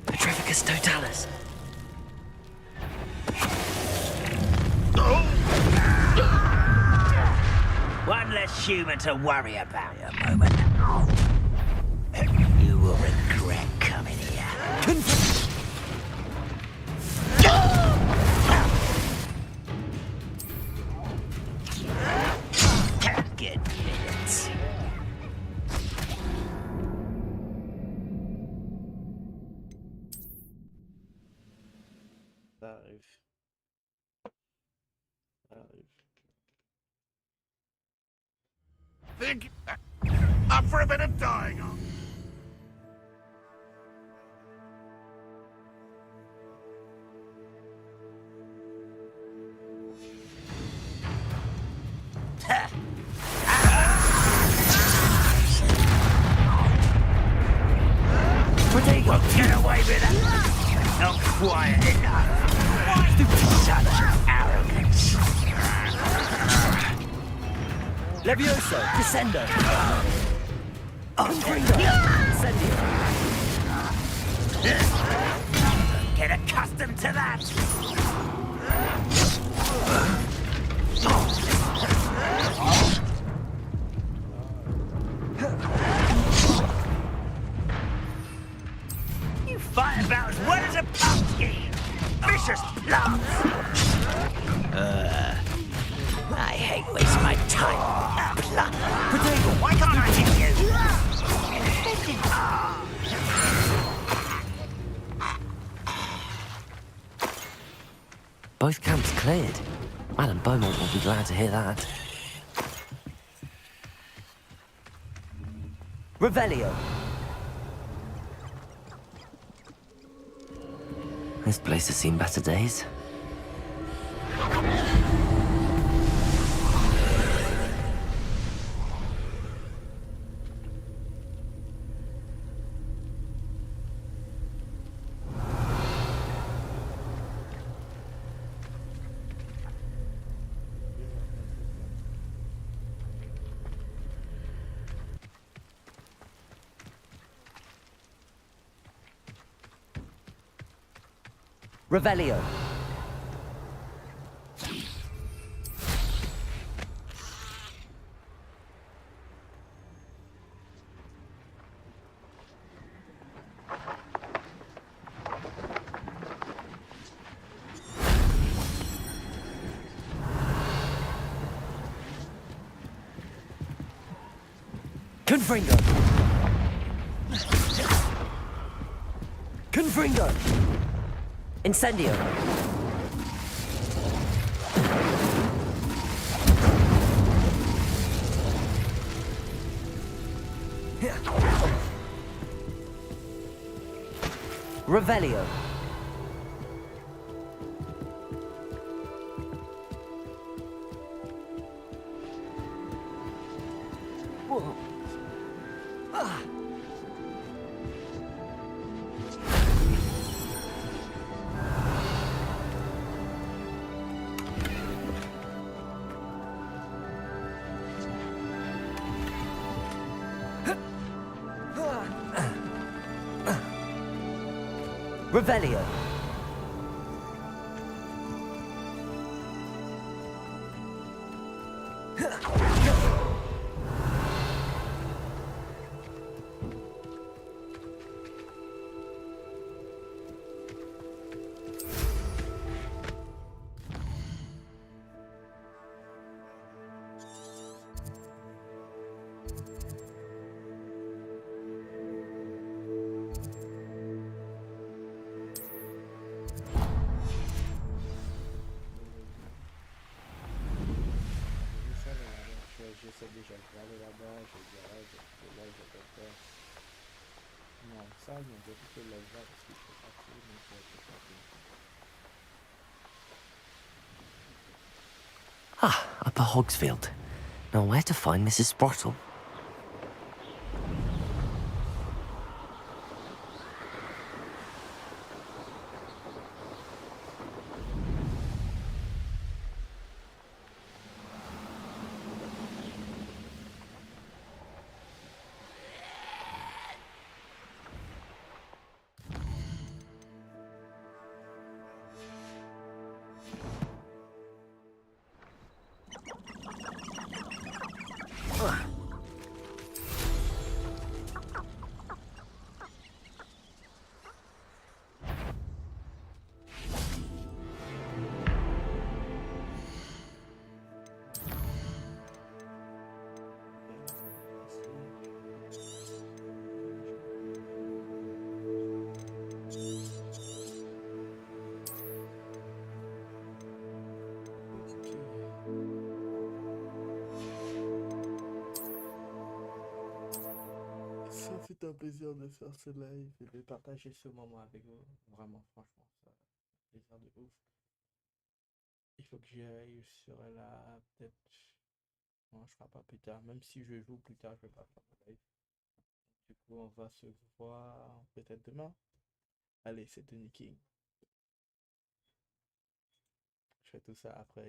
Petrificus totalis. one less human to worry about at the moment. You will regret coming here. Good minutes. Ça arrive. Ça arrive. Think up for a bit of dying on. We'll get away with it. Not quiet enough. Such arrogance. Levioso, Descendo. Get accustomed to that. You fight about as well as a pumpkin. Vicious plants. I hate wasting my time. Plant. Potato, why can't I hit you? Both camps cleared. Madame Beaumont will be glad to hear that. Revelio. This place has seen better days. Revelio. Confringo. Confringo. Incendio. Revelio. Whoa. Ah. Revelio. Déjà là-bas, j'ai garage, là je peux faire. Non, ça, je ne peux plus le voir parce que je peux pas tout, donc je peux pas tout. Ah, Upper Hogsfield. Now where to find Mrs. Sprottle? C'est un plaisir de faire ce live et de partager ce moment avec vous. Vraiment, franchement, ça un plaisir de ouf. Il faut que j'y aille, je serai là, peut-être. Non, je ferai pas plus tard. Même si je joue plus tard, je vais pas faire le live. Du coup, on va se voir peut-être demain. Allez, c'est Tony King. Je fais tout ça après.